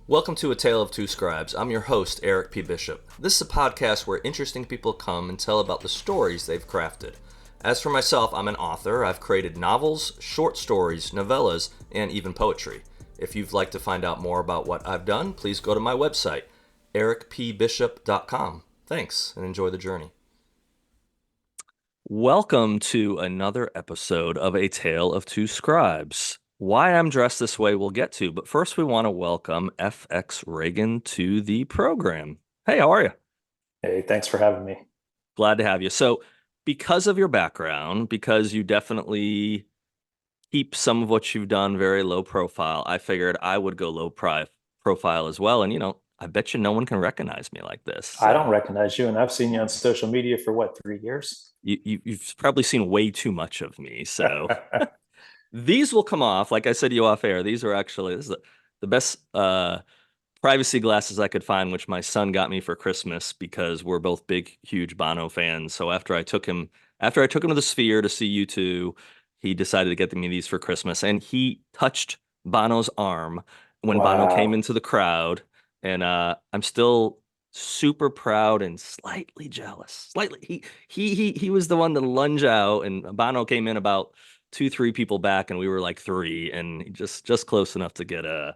Welcome to A Tale of Two Scribes. I'm your host, Eric P. Bishop. This is a podcast where interesting people come and tell about the stories they've crafted. As for myself, I'm an author. I've created novels, short stories, novellas, and even poetry. If you'd like to find out more about what I've done, please go to my website, ericpbishop.com. Thanks, and enjoy the journey. Welcome to another episode of A Tale of Two Scribes. Why I'm dressed this way we'll get to, but first we want to welcome FX Regan to the program. Hey, how are you? Hey, thanks for having me. Glad to have you. So, because of your background, because you definitely keep some of what you've done very low profile, I figured I would go profile as well. And, I bet you no one can recognize me like this. I don't recognize you, and I've seen you on social media for what, 3 years? You've probably seen way too much of me. So these will come off, like I said to you off air. This is the best privacy glasses I could find, which my son got me for Christmas because we're both big, huge Bono fans. So after I took him to the Sphere to see U2, he decided to get me these for Christmas, and he touched Bono's arm when Bono came Wow. into the crowd, and I'm still super proud and slightly jealous. Slightly, he was the one to lunge out, and Bono came in about 2, 3 people back, and we were like three, and just close enough to get a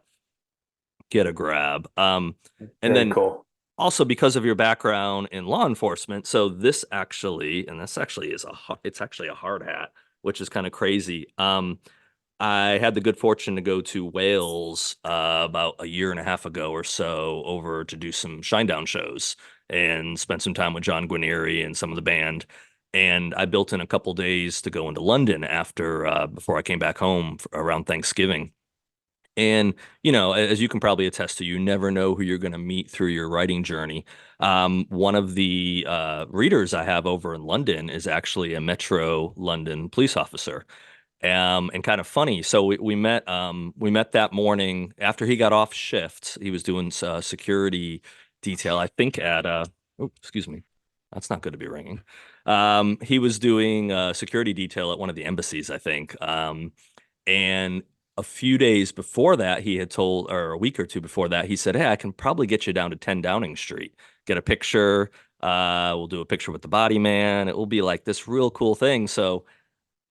grab. And Very then cool. also because of your background in law enforcement, so this actually it's actually a hard hat, which is kind of crazy. I had the good fortune to go to Wales about a year and a half ago or so over to do some Shinedown shows and spent some time with John Guarnieri and some of the band. And I built in a couple days to go into London after before I came back home around Thanksgiving. And, as you can probably attest to, you never know who you're going to meet through your writing journey. One of the readers I have over in London is actually a Metro London police officer. And kind of funny. So we met that morning after he got off shift. He was doing security detail, I think oh, excuse me. That's not good to be ringing. He was doing security detail at one of the embassies, I think. And a few days before that, he had told, or a week or two before that, he said, "Hey, I can probably get you down to 10 Downing Street, get a picture. We'll do a picture with the body man. It will be like this real cool thing." So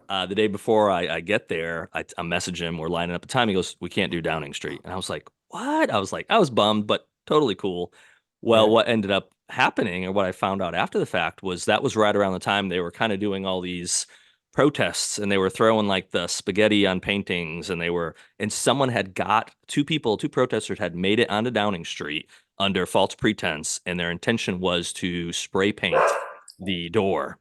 the day before I get there, I message him. We're lining up a time. He goes, "We can't do Downing Street." And I was like, "What?" I was bummed, but totally cool. Well, Yeah. what ended up happening, or what I found out after the fact, was that was right around the time they were kind of doing all these protests, and they were throwing like the spaghetti on paintings, and someone had got two protesters had made it onto Downing Street under false pretense, and their intention was to spray paint the door.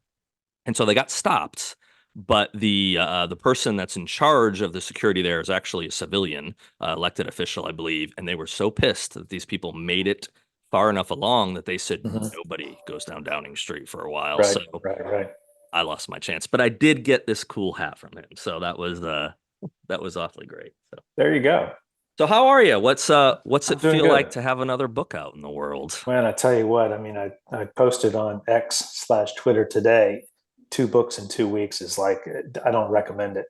And so they got stopped, but the person that's in charge of the security there is actually a civilian, elected official, I believe. And they were so pissed that these people made it far enough along that they said Mhm. nobody goes down Downing Street for a while. Right, So right, right. I lost my chance, but I did get this cool hat from him. So that was awfully great. So There you go. so how are you? What's I'm it doing feel like good. to have another book out in the world? Man, I tell you what, I mean, I posted on X/Twitter today, 2 books in 2 weeks is like, I don't recommend it.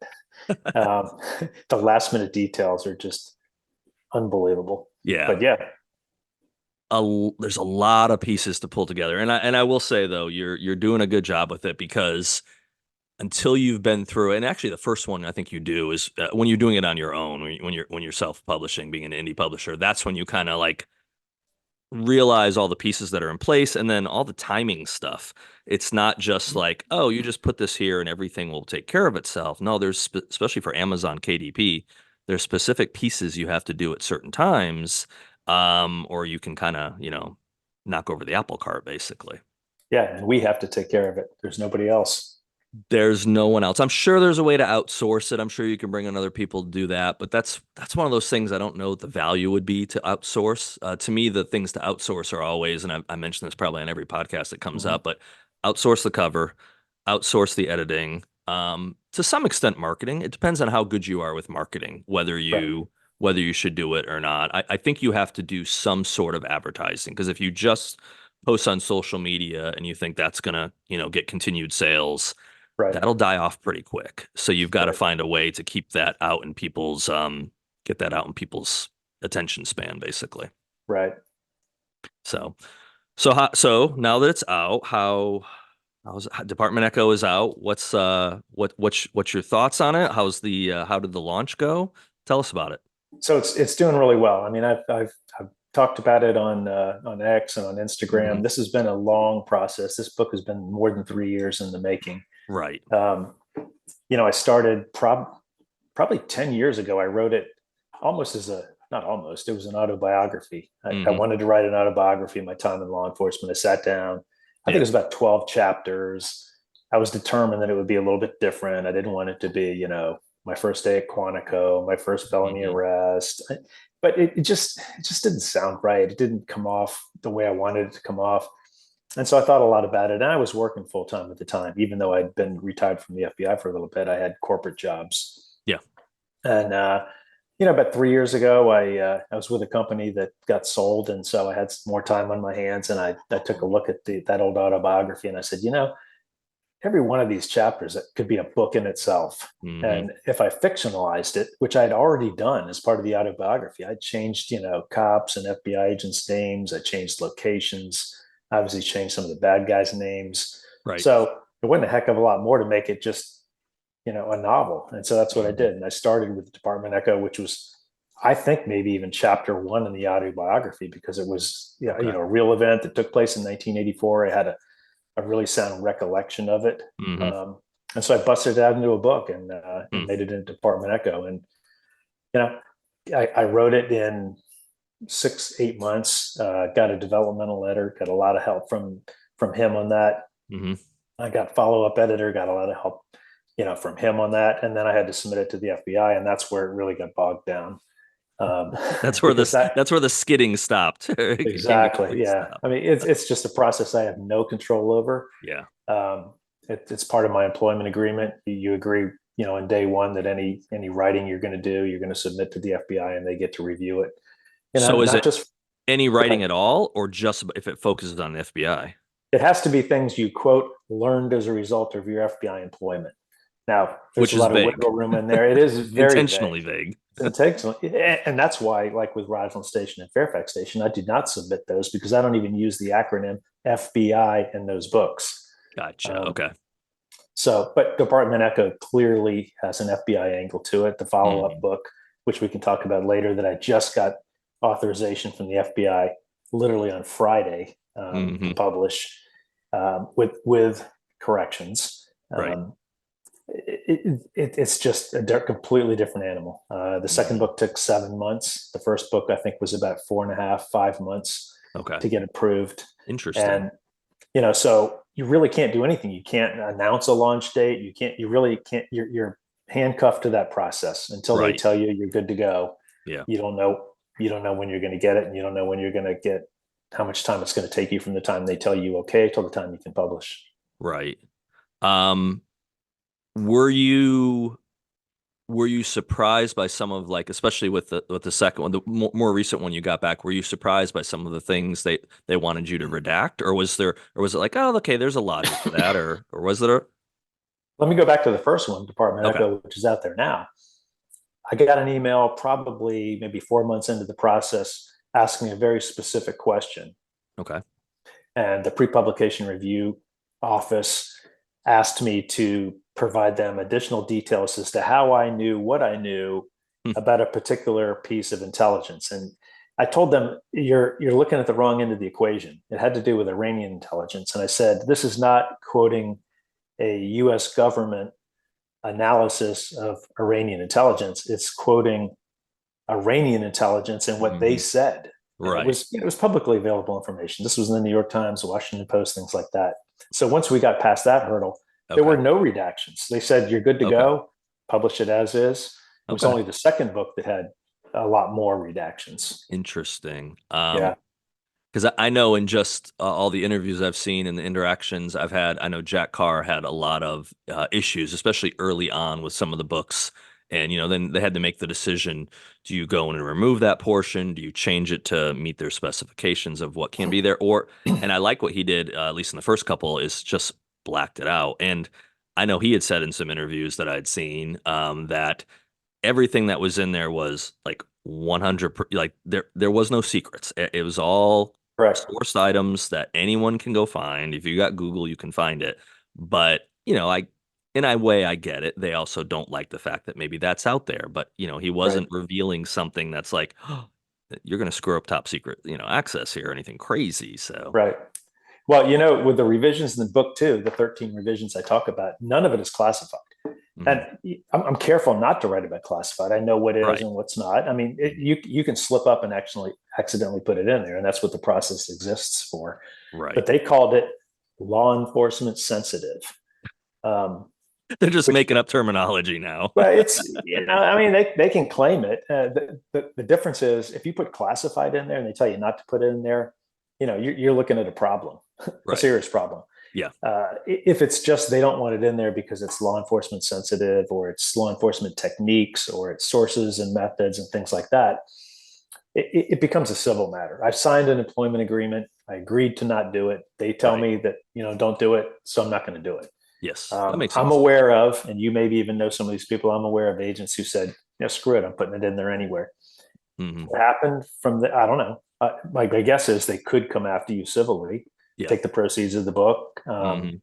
Um, the last minute details are just unbelievable. Yeah. But yeah, There's a lot of pieces to pull together, and I will say though, you're doing a good job with it, because until you've been through it, and actually the first one I think you do is when you're doing it on your own, when you're self-publishing, being an indie publisher, that's when you kind of like realize all the pieces that are in place, and then all the timing stuff. It's not just like, oh, you just put this here and everything will take care of itself. No, especially for Amazon KDP, there's specific pieces you have to do at certain times, or you can kind of, knock over the apple cart, basically. yeah, and we have to take care of it. There's nobody else. There's no one else. I'm sure there's a way to outsource it. I'm sure you can bring in other people to do that, but that's one of those things I don't know what the value would be to outsource. To me, the things to outsource are always, and I mentioned this probably on every podcast that comes Mhm. up, but outsource the cover, outsource the editing, to some extent marketing. It depends on how good you are with marketing, whether Right. you should do it or not. I think you have to do some sort of advertising, because if you just post on social media and you think that's gonna, get continued sales, Right. that'll die off pretty quick. So you've got to Right. find a way to keep that out in people's attention span, basically. Right. So, so now that it's out, how's Department Echo is out? What's your thoughts on it? How did the launch go? Tell us about it. So it's doing really well. I mean, I've talked about it on X and on Instagram. Hmm. This has been a long process. This book has been more than 3 years in the making. Right. Um, I started probably 10 years ago. I wrote it almost as a not almost, it was an autobiography. I Hmm. wanted to write an autobiography of my time in law enforcement. I sat down. I think it Yeah. was about 12 chapters. I was determined that it would be a little bit different. I didn't want it to be, my first day at Quantico, my first felony Hmm. arrest. But it just didn't sound right. It didn't come off the way I wanted it to come off. And so I thought a lot about it. And I was working full time at the time, even though I'd been retired from the FBI for a little bit. I had corporate jobs. Yeah. And about 3 years ago, I was with a company that got sold, and so I had some more time on my hands, and I took a look at that old autobiography, and I said, every one of these chapters could be a book in itself. Hmm. And if I fictionalized it, which I'd already done as part of the autobiography, I changed, cops and FBI agents' names. I changed locations, obviously changed some of the bad guys' names. Right. So it wasn't a heck of a lot more to make it just, a novel. And so that's what I Hmm. did. And I started with Department Echo, which was, I think, maybe even chapter one in the autobiography, because it was, Okay. a real event that took place in 1984. I had a really sound recollection of it. Hmm. And so I busted it out into a book and Hmm. made it into Department Echo. And, you know, I wrote it in 6, 8 months, got a developmental letter, got a lot of help from him on that. Hmm. I got follow-up editor, got a lot of help, from him on that. And then I had to submit it to the FBI, and that's where it really got bogged down. Um, That's where because this that that's where the skidding stopped. It came to a exactly, complete yeah. stop. I mean, it's just a process I have no control over. Yeah. Um, it's part of my employment agreement. You agree, in day one that any writing you're going to do, you're going to submit to the FBI, and they get to review it. So is Not it just any writing at all, or just if it focuses on the FBI, it has to be things you quote learned as a result of your FBI employment. Now, there's which a is lot of vague, wiggle room in there. It is very vague. intentionally vague? Intentionally, and that's why, like with Roslyn Station and Fairfax Station, I did not submit those because I don't even use the acronym FBI in those books. Gotcha. Um, Okay. but Department Echo clearly has an FBI angle to it. The follow-up Hmm. book, which we can talk about later, that I just got authorization from the FBI literally on Friday to Hmm. publish with corrections. Right. It's just a completely different animal. The second Hmm. book took 7 months. The first book, I think, was about 4.5, 5 months Okay. to get approved. Interesting. And so you really can't do anything. You can't announce a launch date. You really can't. You're handcuffed to that process until they Right. tell you you're good to go. Yeah. You don't know. You don't know when you're going to get it, and you don't know when you're going to get how much time it's going to take you from the time they tell you okay till the time you can publish. Right. Um, were you were you surprised by some of, like, especially with the second one, the more recent one you got back, were you surprised by some of the things they wanted you to redact, or was it like, oh, okay, there's a logic to that, or was it a Let me go back to the first one, Department okay. Echo, which is out there now. I got an email probably maybe 4 months into the process asking a very specific question. Okay. And the pre-publication review office asked me to provide them additional details as to how I knew what I knew Hmm. about a particular piece of intelligence. And I told them, you're looking at the wrong end of the equation. It had to do with Iranian intelligence. And I said, this is not quoting a US government analysis of Iranian intelligence. It's quoting Iranian intelligence and what they Hmm. said. And it Right. was it was publicly available information. This was in the New York Times, the Washington Post, things like that. So once we got past that hurdle, there Okay. were no redactions. They said you're good to Okay. go, publish it as is. It was Okay. only the second book that had a lot more redactions. Interesting. Yeah. Because I know in just all the interviews I've seen and the interactions I've had, I know Jack Carr had a lot of issues, especially early on with some of the books. And, then they had to make the decision, do you go in and remove that portion? Do you change it to meet their specifications of what can be there? And I like what he did, at least in the first couple, is just blacked it out. And I know he had said in some interviews that I'd seen that everything that was in there was like 100, like there was no secrets. It was all Correct. sourced items that anyone can go find. If you got Google, you can find it. But, in a way, I get it. They also don't like the fact that maybe that's out there. But, he Right. wasn't revealing something that's like, oh, you're going to screw up top secret, access here or anything crazy. So, Right. Well, with the revisions in the book too, the 13 revisions I talk about, none of it is classified. And mhm. I'm careful not to write about classified. I know what is Right. and what's not. I mean, Mhm. you can slip up and actually accidentally put it in there, and that's what the process exists for. Right. But they called it law enforcement sensitive, um, They're just which, making up terminology now. well, it's I mean, they can claim it. The difference is if you put classified in there and they tell you not to put it in there, you're looking at a problem, a Right. serious problem. Yeah. If it's just they don't want it in there because it's law enforcement sensitive or it's law enforcement techniques or it's sources and methods and things like that, it becomes a civil matter. I've signed an employment agreement. I agreed to not do it. They tell Right. me that, don't do it. So I'm not going to do it. Yes. That makes I'm sense. aware of, and you maybe even know some of these people, I'm aware of agents who said, screw it. I'm putting it in there anywhere. Hmm. What happened from I don't know. My guess is they could come after you civilly, Yeah. take the proceeds of the book. Hmm.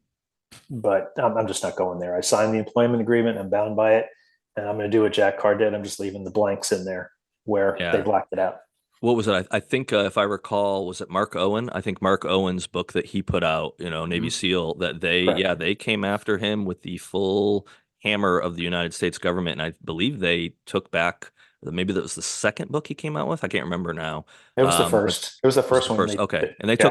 But I'm just not going there. I signed the employment agreement. I'm bound by it, and I'm going to do what Jack Carr did. I'm just leaving the blanks in there where they Yeah. blacked it out. What was it? I think if I recall, was it Mark Owen? I think Mark Owen's book that he put out, Navy Mhm. SEAL, that Correct. they came after him with the full hammer of the United States government. And I believe they took back, maybe that was the second book he came out with. I can't remember now. It was the But first. It was the was it first the one. first? Okay. And they Yeah,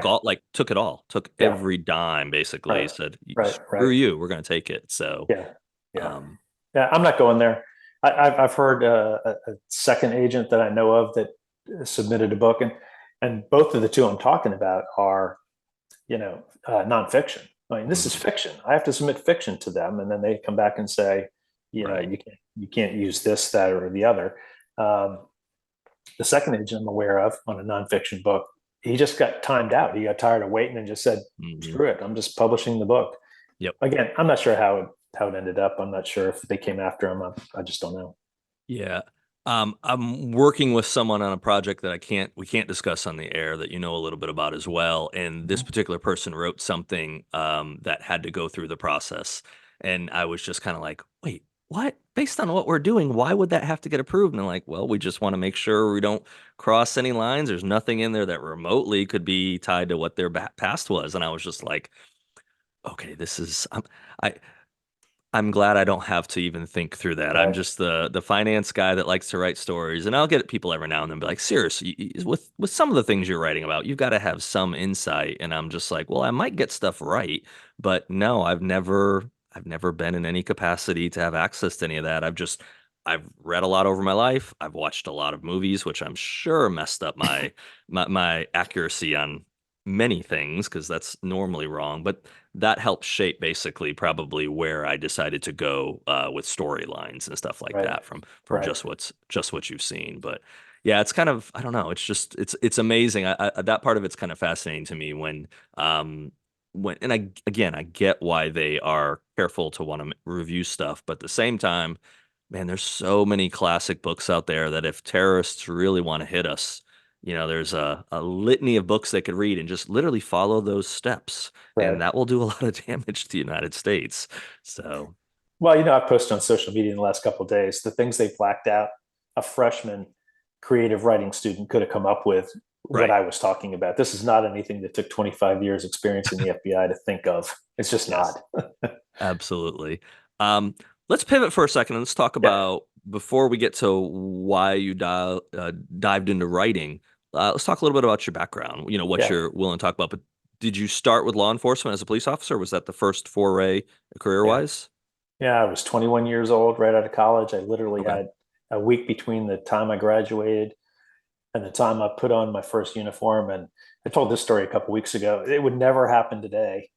took it all, took yeah, every dime basically, right, said, right, screw right. you, we're going to take it. So, Yeah, yeah, um, yeah. I'm not going there. I've heard a second agent that I know of that submitted a book, and both of the two I'm talking about are nonfiction. I mean, this is mhm, fiction. I have to submit fiction to them, and then they come back and say, right. you can't use this, that, or the other. Um, the second agent I'm aware of on a nonfiction book, he just got timed out. He got tired of waiting and just said, Hmm. "Screw it, I'm just publishing the book." Yep. Again, I'm not sure how it ended up. I'm not sure if they came after him. I just don't know. Yeah. I'm working with someone on a project that we can't discuss on the air that you know a little bit about as well. And this Mhm. particular person wrote something that had to go through the process. And I was just kind of like, wait, what? Based on what we're doing, why would that have to get approved? And they're like, well, we just want to make sure we don't cross any lines. There's nothing in there that remotely could be tied to what their past was. And I was just like, okay, I, I'm glad I don't have to even think through that. I'm Right, just the finance guy that likes to write stories, and I'll get people every now and then be like, "Seriously, with some of the things you're writing about, you've got to have some insight." And I'm just like, "Well, I might get stuff right, but no, I've never been in any capacity to have access to any of that. I've read a lot over my life. I've watched a lot of movies, which I'm sure messed up my accuracy on many things because that's normally wrong, but that helped shape basically probably where I decided to go with storylines and stuff like right, that from right. just what you've seen. But yeah, it's kind of I don't know. It's just it's amazing. That part of it's kind of fascinating to me when and I again I get why they are careful to want to review stuff, but at the same time, man, there's so many classic books out there that if terrorists really want to hit us, there's a litany of books they could read and just literally follow those steps and Right. that will do a lot of damage to the United States. So, Well, I've posted on social media in the last couple of days the things they blacked out. A freshman creative writing student could have come up with what right. I was talking about. This is not anything that took 25 years experience in the FBI to think of. It's just Yes, not. absolutely. Um, let's pivot for a second and let's talk Yeah, about before we get to why you dived into writing. Let's talk a little bit about your background, what yeah, you're willing to talk about. But did you start with law enforcement as a police officer? Was that the first foray career yeah. wise? Yeah, I was 21 years old right out of college. I literally Okay. had a week between the time I graduated and the time I put on my first uniform. And I told this story a couple weeks ago. It would never happen today,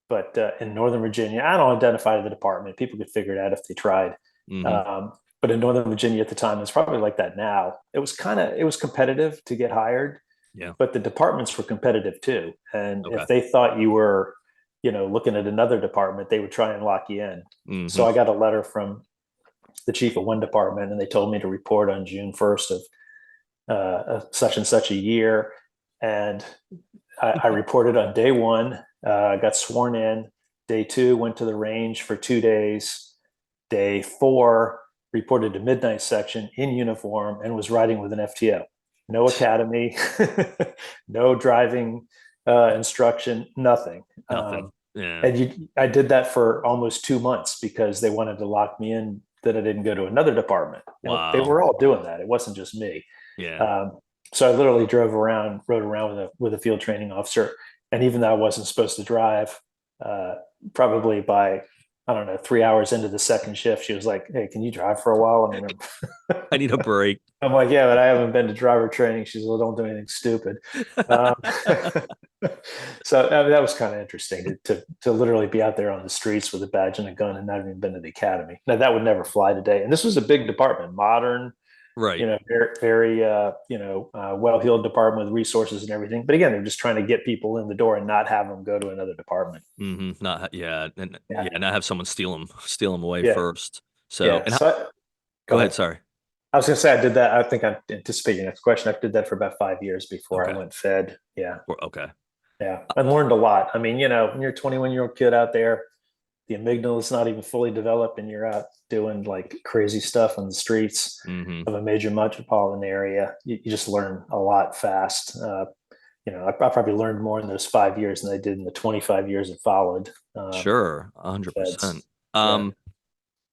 but in Northern Virginia, I don't identify the department. People could figure it out if they tried. Hmm. Um, but in Northern Virginia at the time, it's probably like that now. It was competitive to get hired, Yeah. but the departments were competitive too. And Okay. if they thought you were, looking at another department, they would try and lock you in. So Hmm. I got a letter from the chief of one department, and they told me to report on June 1st of such and such a year. And I reported on day one, got sworn in. Day two, went to the range for 2 days. Day four, reported to midnight section in uniform and was riding with an FTO. No academy, no driving instruction, nothing. Nothing. Yeah. I did that for almost 2 months because they wanted to lock me in that I didn't go to another department. They Wow. were all doing that. It wasn't just me. Yeah. So I literally rode around with a field training officer, and even though I wasn't supposed to drive, uh, probably by I don't know 3 hours into the second shift, she was like, "Hey, can you drive for a while?" And I need a break. I'm like, "Yeah, but I haven't been to driver training." She's, "Well, don't do anything stupid." Um, so that was kind of interesting to literally be out there on the streets with a badge and a gun and not even been to the academy. Now that would never fly today. And this was a big department, modern, Right. very well-heeled department with resources and everything. But again, they're just trying to get people in the door and not have them go to another department. Not yeah, and Yeah, not have someone steal them away yeah, first. So, yeah. and how, Go go ahead. ahead. Sorry. I was going to say I did that. I think I anticipate your next question. I did that for about 5 years before I Okay. went Fed. Yeah, Okay. yeah. I learned a lot. I mean, when you're a 21-year-old kid out there, the amygdala is not even fully developed, and you're out doing like crazy stuff on the streets Hmm. of a major metropolitan area. You just learn a lot fast. I probably learned more in those 5 years than I did in the 25 years that followed. Sure. 100%. Feds. Yeah.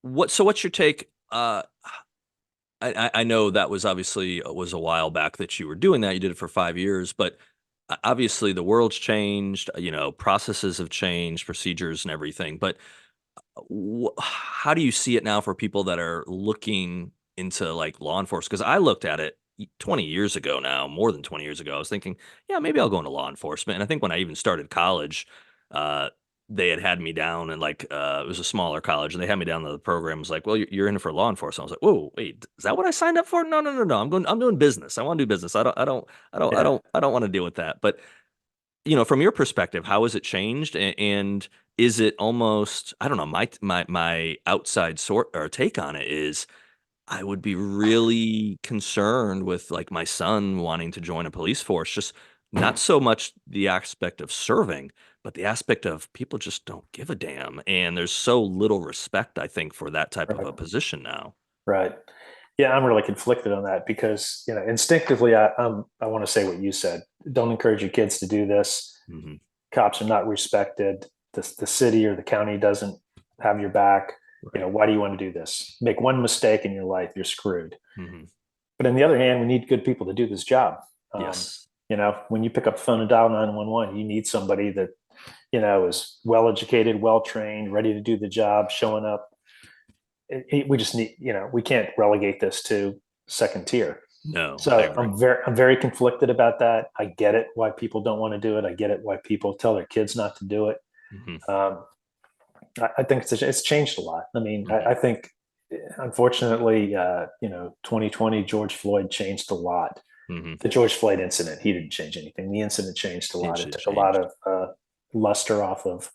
What's your take? I know that was obviously was a while back that you were doing that. You did it for 5 years, but obviously the world's changed. Processes have changed, procedures and everything. But how do you see it now for people that are looking into like law enforcement? Because I looked at it 20 years ago now, more than 20 years ago. I was thinking, yeah, maybe I'll go into law enforcement. And I think when I even started college, uh, they had me down and like it was a smaller college, and they had me down to the program. It was like, well, you're in for law enforcement. I was like, whoa, wait, is that what I signed up for? No, no, no, no. I'm doing business. I want to do business. Yeah. I don't want to deal with that. But from your perspective, how has it changed? And is it almost, I don't know, my outside sort or take on it is I would be really concerned with like my son wanting to join a police force, just not so much the aspect of serving, but the aspect of people just don't give a damn. And there's so little respect, I think, for that type of Right. a position now. Right. Yeah, I'm really conflicted on that because instinctively I want to say what you said. Don't encourage your kids to do this. Hmm. Cops are not respected. The city or the county doesn't have your back. Right. Why do you want to do this? Make one mistake in your life, you're screwed. Hmm. But on the other hand, we need good people to do this job. Um, Yes. when you pick up the phone and dial 911, you need somebody that is well educated, well trained, ready to do the job, showing up. We just need, we can't relegate this to second tier. No, I So agree. I'm very conflicted about that. I get it why people don't want to do it. I get it why people tell their kids not to do it. Hmm. Um, I think it's changed a lot. I mean, Hmm. I think unfortunately, 2020 George Floyd changed a lot. Hmm. The George Floyd incident, he didn't change anything. The incident changed a It lot. It should took a lot changed. of luster off of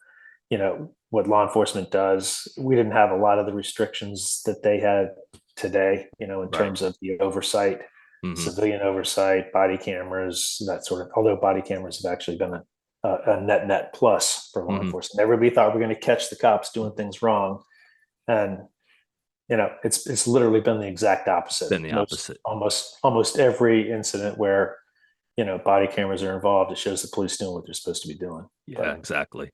what law enforcement does. We didn't have a lot of the restrictions that they had today, in Right. terms of the oversight, Hmm. civilian oversight, body cameras, that sort of. Although body cameras have actually been a net plus for law Hmm. enforcement. Everybody thought we're going to catch the cops doing things wrong, and it's literally been the exact opposite. Been the opposite. Almost every incident where body cameras are involved, it shows the police doing what they're supposed to be doing. Yeah, But exactly.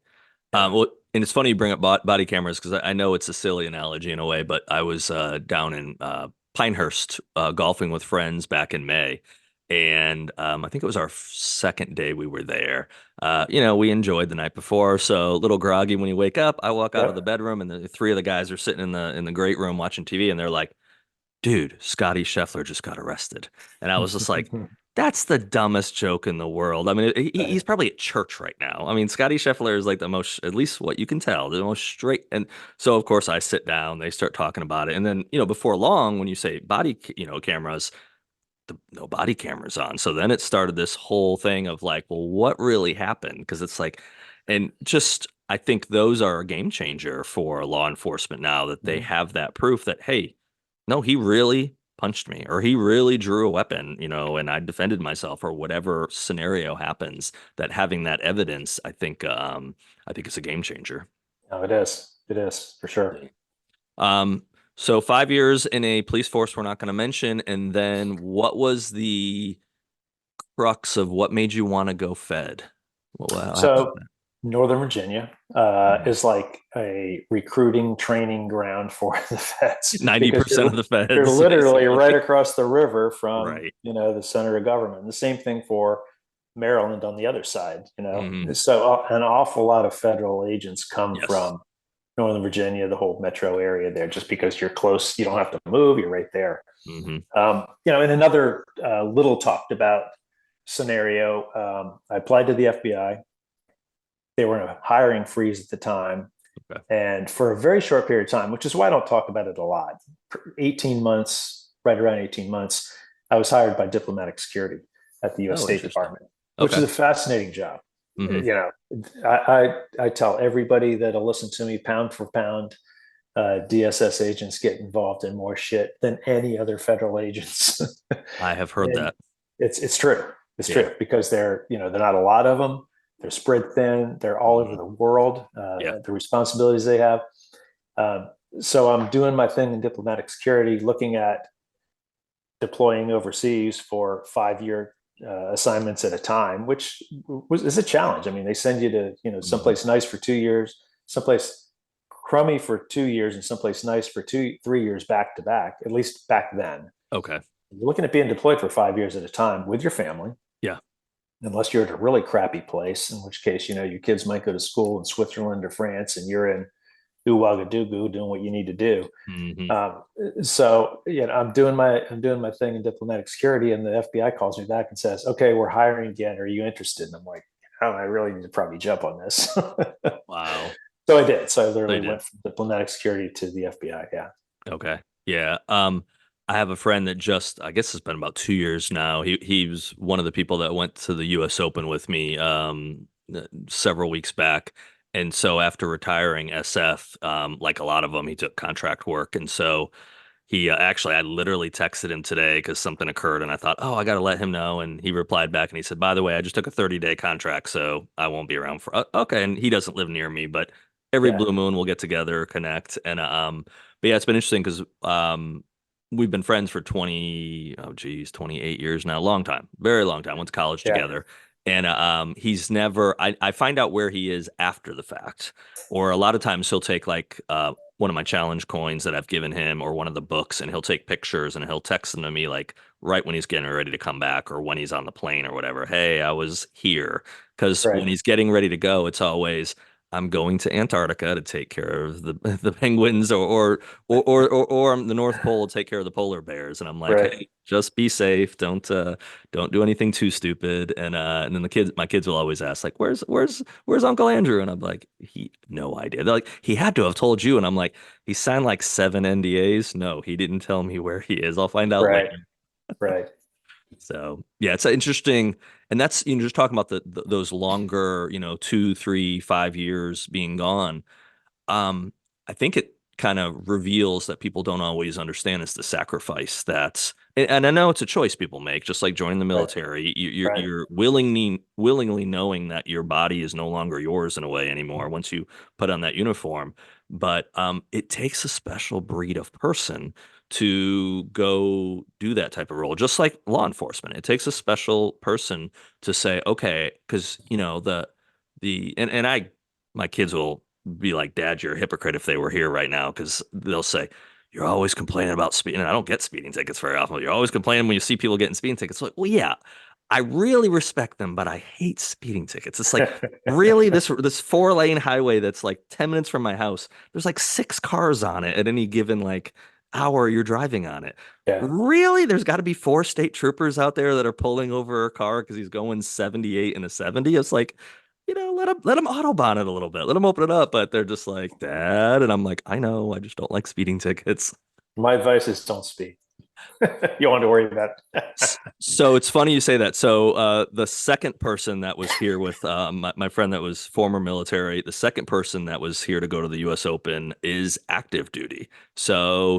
yeah, Well, and it's funny you bring up body cameras because I know it's a silly analogy in a way, but I was down in Pinehurst golfing with friends back in May, and I think it was our second day we were there. We enjoyed the night before, so a little groggy when you wake up. I walk out of the yep. bedroom, and the three of the guys are sitting in the great room watching TV, and they're like, dude, Scotty Scheffler just got arrested. And I was just like, that's the dumbest joke in the world. I mean, he's probably at church right now. I mean, Scotty Scheffler is like the most, at least what you can tell, the most straight. And so, of course, I sit down, they start talking about it. And then, before long, when you say cameras, no body cameras on. So then it started this whole thing of like, well, what really happened? Because it's like, and just, I think those are a game changer for law enforcement now that they have that proof that, hey, no, he really punched me, or he really drew a weapon, and I defended myself, or whatever scenario happens, that having that evidence, I think it's a game changer. No, it is. It is for sure. Yeah. Um, so 5 years in a police force we're not going to mention, and then what was the crux of what made you want to go Fed? What happened So Northern Virginia with is like a recruiting training ground for the that? feds because 90% of the you're feds, literally right basically. across the river from Right. the center of government. The same thing for Maryland on the other side. Hmm. So an awful lot of federal agents come Yes. from Northern Virginia, the whole metro area there, just because you're close. You don't have to move. You're right there. Hmm. In another little talked about scenario, I applied to the FBI. They were in a hiring freeze at the time. Okay. And for a very short period of time, which is why I don't talk about it a lot, 18 months, right around 18 months, I was hired by diplomatic security at the US Oh, State interesting. Department, which Okay. is a fascinating job. Hmm. I tell everybody that'll listen to me, pound for pound, DSS agents get involved in more shit than any other federal agents. I have heard And that. it's true. It's Yeah. true because they're not a lot of them. They're spread thin. They're all over Hmm. the world. Yeah. The responsibilities they have. Um, so I'm doing my thing in diplomatic security, looking at deploying overseas for 5 year assignments at a time, which is a challenge. I mean, they send you to Hmm. someplace nice for 2 years, someplace crummy for 2 years, and someplace nice for 3 years back to back. At least back then, Okay. you're looking at being deployed for 5 years at a time with your family, Yeah. unless you're at a really crappy place, in which case, your kids might go to school in Switzerland or France and you're in Ouagadougou doing what you need to do. Hmm. Um, I'm doing my thing in diplomatic security, and the FBI calls me back and says, "Okay, we're hiring again. Are you interested?" And I'm like, "Oh, I really need to probably jump on this." Wow. So I did. So I They literally did. went from diplomatic security to the FBI. Yeah, Okay. Yeah. I have a friend that just, I guess it's been about 2 years now. He was one of the people that went to the US Open with me several weeks back. And so after retiring SF, like a lot of them, he took contract work. And so he actually, I literally texted him today because something occurred, and I thought, oh, I got to let him know. And he replied back and he said, by the way, I just took a 30-day contract, so I won't be around for, okay. And he doesn't live near me, but every yeah, blue moon we'll get together, connect. And, but yeah, it's been interesting because, we've been friends for 28 years now, long time, very long time, went to college yeah. together. And, he's never, I find out where he is after the fact, or a lot of times he'll take like, one of my challenge coins that I've given him, or one of the books, and he'll take pictures and he'll text them to me like right when he's getting ready to come back, or when he's on the plane or whatever. Hey, I was here. Because Right, when he's getting ready to go, it's always, I'm going to Antarctica to take care of the the penguins, or the North Pole to take care of the polar bears. And I'm like, right, hey, just be safe. Don't do anything too stupid. And then my kids will always ask like, where's Uncle Andrew? And I'm like, he no idea. They're like, he had to have told you. And I'm like, he signed like 7 NDAs. No, he didn't tell me where he is. I'll find out right, later. right. So yeah, it's interesting, and that's just talking about those longer, 2, 3, 5 years being gone. I think it kind of reveals that people don't always understand is the sacrifice and I know it's a choice people make, just like joining the Right, military. right, You're willingly knowing that your body is no longer yours in a way anymore once you put on that uniform. But it takes a special breed of person to go do that type of role, just like law enforcement. It takes a special person to say, okay, because and my kids will be like, Dad, you're a hypocrite if they were here right now, because they'll say, you're always complaining about speeding. And I don't get speeding tickets very often. You're always complaining when you see people getting speeding tickets. Like, well, yeah, I really respect them, but I hate speeding tickets. It's like, really, this 4 lane highway that's like 10 minutes from my house, there's like 6 cars on it at any given like hour you're driving on it. yeah. Really? There's got to be 4 state troopers out there that are pulling over a car because he's going 78 in a 70. It's like, let him autobahn it a little bit. Let him open it up. But they're just like, Dad. And I'm like, I know, I just don't like speeding tickets. My advice is don't speak. You want to worry about. So it's funny you say that. So the second person that was here with my friend that was former military, the second person that was here to go to the US Open is active duty. So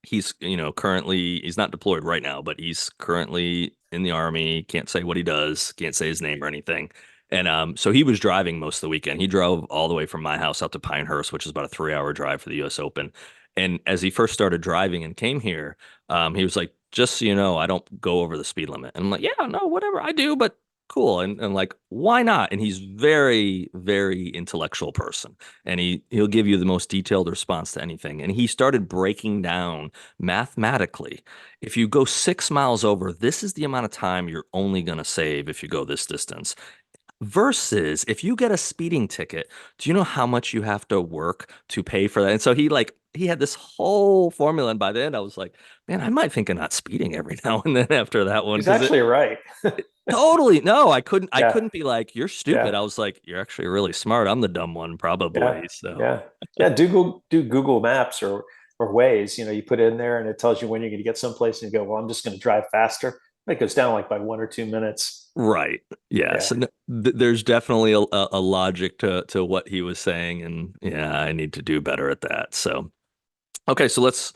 he's, currently he's not deployed right now, but he's currently in the army. Can't say what he does, can't say his name or anything. And so he was driving most of the weekend. He drove all the way from my house out to Pinehurst, which is about a 3 hour drive for the US Open. And as he first started driving and came here, he was like, just so you know, I don't go over the speed limit. And I'm like, yeah, no, whatever I do, but cool. And like, why not? And he's very, very intellectual person. And he'll give you the most detailed response to anything. And he started breaking down mathematically. If you go 6 miles over, this is the amount of time you're only going to save if you go this distance. Versus if you get a speeding ticket, do you know how much you have to work to pay for that? And so he had this whole formula, and by the end I was like, man, I might think of not speeding every now and then after that one He's because it actually right. totally no, I Yeah, couldn't be like, you're stupid. yeah, I was like, you're actually really smart. I'm the dumb one yeah, probably. So yeah, yeah. Do Google Maps or Waze. You put it in there and it tells you when you're going to get someplace, and you go, well, I'm just going to drive faster. It goes down like by 1 or 2 minutes. right. Yeah. Yeah. So there's definitely a logic to what he was saying, and yeah, I need to do better at that. So okay, so let's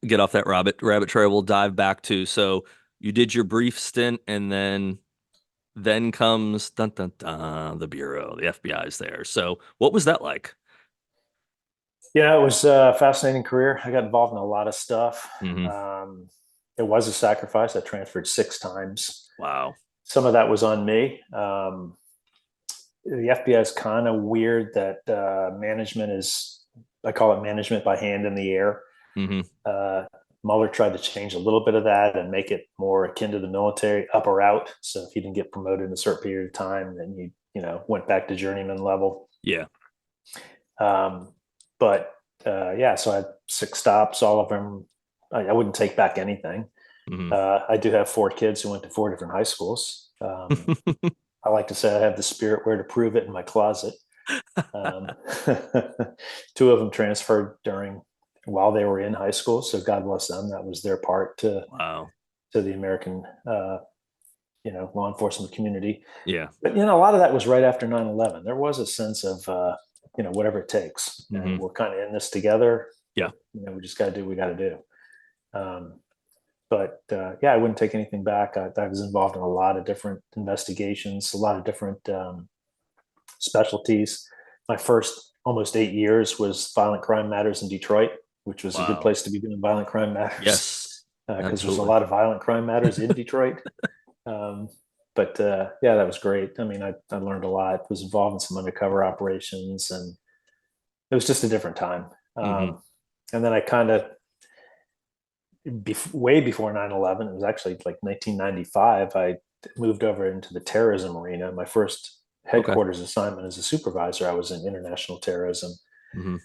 get off that rabbit trail. We'll dive back to, so you did your brief stint, and then comes dun, dun, dun, the bureau, the FBI is there. So what was that like? Yeah, it was a fascinating career. I got involved in a lot of stuff. Hmm. Um, it was a sacrifice. I transferred 6 times. Wow. Some of that was on me. The FBI is kind of weird that management is, I call it management by hand in the air. Hmm. Uh, Mueller tried to change a little bit of that and make it more akin to the military, up or out. So if you didn't get promoted in a certain period of time, then you went back to journeyman level. Yeah. Um, but yeah, so I had 6 stops, all of them. I wouldn't take back anything. Hmm. I do have 4 kids who went to 4 different high schools. I like to say I have the spirit where to prove it in my closet. Um, 2 of them transferred while they were in high school, so God bless them. That was their part Wow. to the American law enforcement community. Yeah. But a lot of that was right after 9/11. There was a sense of whatever it takes, Hmm. and we're kind of in this together. Yeah. We just got to do what we got to do. Um, but yeah, I wouldn't take anything back. I was involved in a lot of different investigations, a lot of different specialties. My first almost 8 years was violent crime matters in Detroit, which was a good Wow. place to be doing violent crime matters Yes. because there's a Absolutely. lot of violent crime matters in Detroit. Um, but yeah, that was great. I mean, I learned a lot. Was involved in some undercover operations, and it was just a different time. Hmm. And then I kind of way before 9/11, it was actually like 1995, I moved over into the terrorism arena. My first Okay. headquarters assignment as a supervisor, I was in international terrorism. Hmm.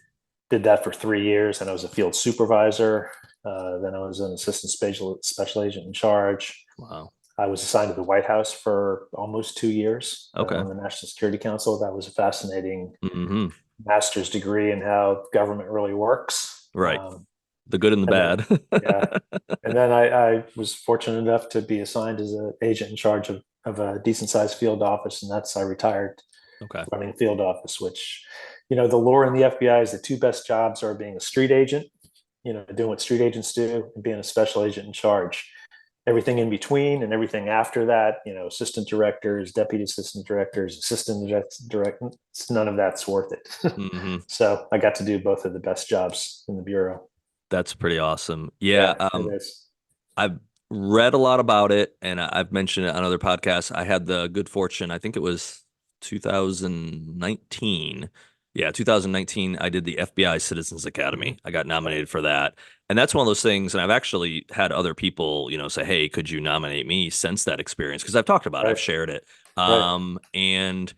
Did that for 3 years, and I was a field supervisor. Then I was an assistant special agent in charge. Wow. I was assigned to the White House for almost 2 years Okay. on the National Security Council. That was a fascinating Hmm. master's degree in how government really works. Right. The good and the And then, bad. yeah, and then I was fortunate enough to be assigned as an agent in charge of a decent sized field office, and I retired Okay. running a field office. Which, the lore in the FBI is the 2 best jobs are being a street agent, doing what street agents do, and being a special agent in charge. Everything in between and everything after that, assistant directors, deputy assistant directors, assistant directors, none of that's worth it. Hmm. So I got to do both of the best jobs in the bureau. That's pretty awesome. Yeah. Yeah, it is. I've read a lot about it, and I've mentioned it on other podcasts. I had the good fortune, I think it was 2019. Yeah, 2019, I did the FBI Citizens Mhm. Academy. I got Right. nominated for that. And that's one of those things, and I've actually had other people, say, "Hey, could you nominate me?" since that experience, because I've talked about it, I've Right. shared it. Right. And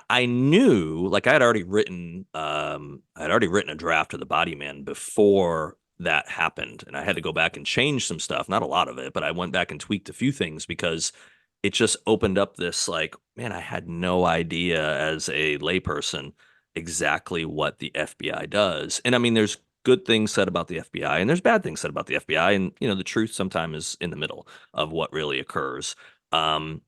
I knew, like, I had already written a draft of the Body Man before that happened, and I had to go back and change some stuff, not a lot of it, but I went back and tweaked a few things because it just opened up this, like, man, I had no idea as a layperson exactly what the FBI does. And I mean, there's good things said about the FBI and there's bad things said about the FBI, and the truth sometimes is in the middle of what really occurs. Um,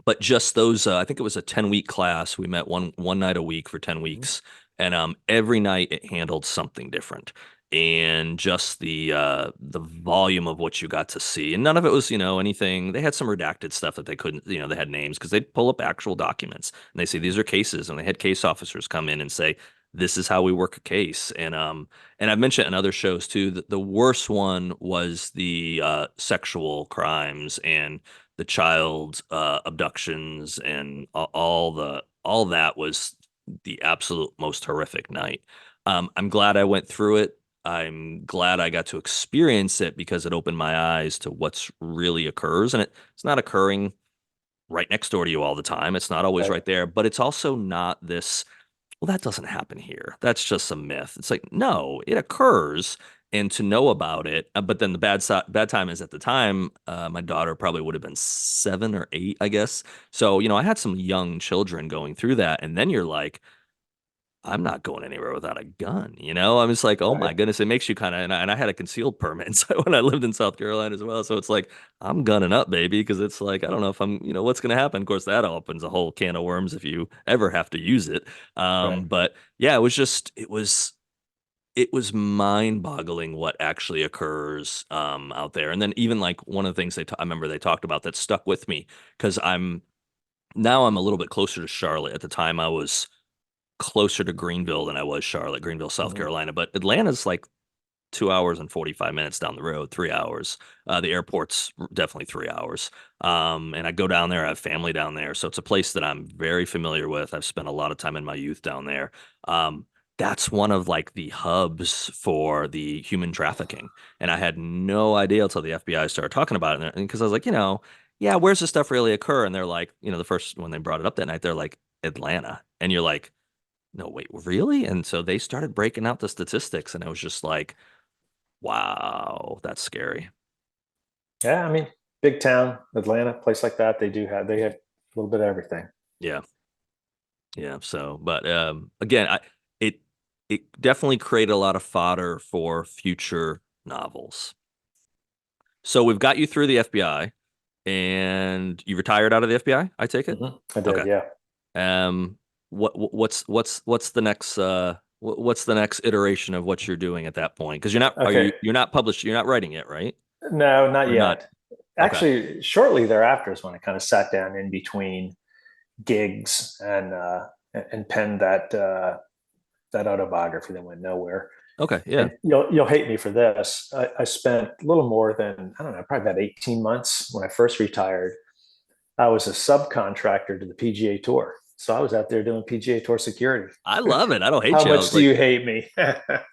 but just those, I think it was a 10-week class. We met one night a week for 10 Mhm. weeks, and every night it handled something different. and just the volume of what you got to see. And none of it was, anything. They had some redacted stuff that they couldn't, they had names because they'd pull up actual documents and they say these are cases, and they had case officers come in and say this is how we work a case. And I've mentioned in other shows too that the worst one was the sexual crimes and the child abductions and all that was the absolute most horrific night. I'm glad I went through it. I'm glad I got to experience it because it opened my eyes to what's really occurs. And it's not occurring right next door to you all the time. It's not always Right. right there, but it's also not this, well, that doesn't happen here. That's just a myth. It's like, no, it occurs. And to know about it, but then the bad time is at the time, my daughter probably would have been 7 or 8, I guess. So, I had some young children going through that. And then you're like, I'm not going anywhere without a gun, I'm just like, oh my Right. goodness, it makes you kind of, and I had a concealed permit so when I lived in South Carolina as well. So it's like, I'm gunning up, baby, because it's like, I don't know if I'm, what's going to happen. Of course, that opens a whole can of worms if you ever have to use it. Right. But yeah, it was mind-boggling what actually occurs out there. And then even like one of the things I remember they talked about that stuck with me because I'm a little bit closer to Charlotte. At the time, I was closer to Greenville than I was Charlotte, Greenville, South Mhm. Carolina. But Atlanta's like 2 hours and 45 minutes down the road, 3 hours. The airport's definitely 3 hours. And I go down there, I have family down there. So it's a place that I'm very familiar with. I've spent a lot of time in my youth down there. That's one of like the hubs for the human trafficking. And I had no idea until the FBI started talking about it. And because I was like, yeah, where's this stuff really occur? And they're like, the first when they brought it up that night, they're like, Atlanta. And you're like, no, wait, really? And so they started breaking out the statistics, and I was just like, wow, that's scary. Yeah, I mean, big town, Atlanta, place like that, they have a little bit of everything. Yeah, yeah. So, but again, it it definitely created a lot of fodder for future novels. So we've got you through the FBI, and you retired out of the FBI, I take it? I did, Okay. yeah. Um, what's the next what's the next iteration of what you're doing at that point? Because Okay. you're not published, you're not writing it, right? No, not Or not? yet. Okay. Actually, shortly thereafter is when I kind of sat down in between gigs and penned that autobiography that went nowhere. Okay. Yeah. And you'll hate me for this. I spent a little more than, I don't know, probably about 18 months when I first retired. I was a subcontractor to the PGA Tour. So I was out there doing PGA Tour security. I love it. I don't hate How you. I was much do like, you hate me?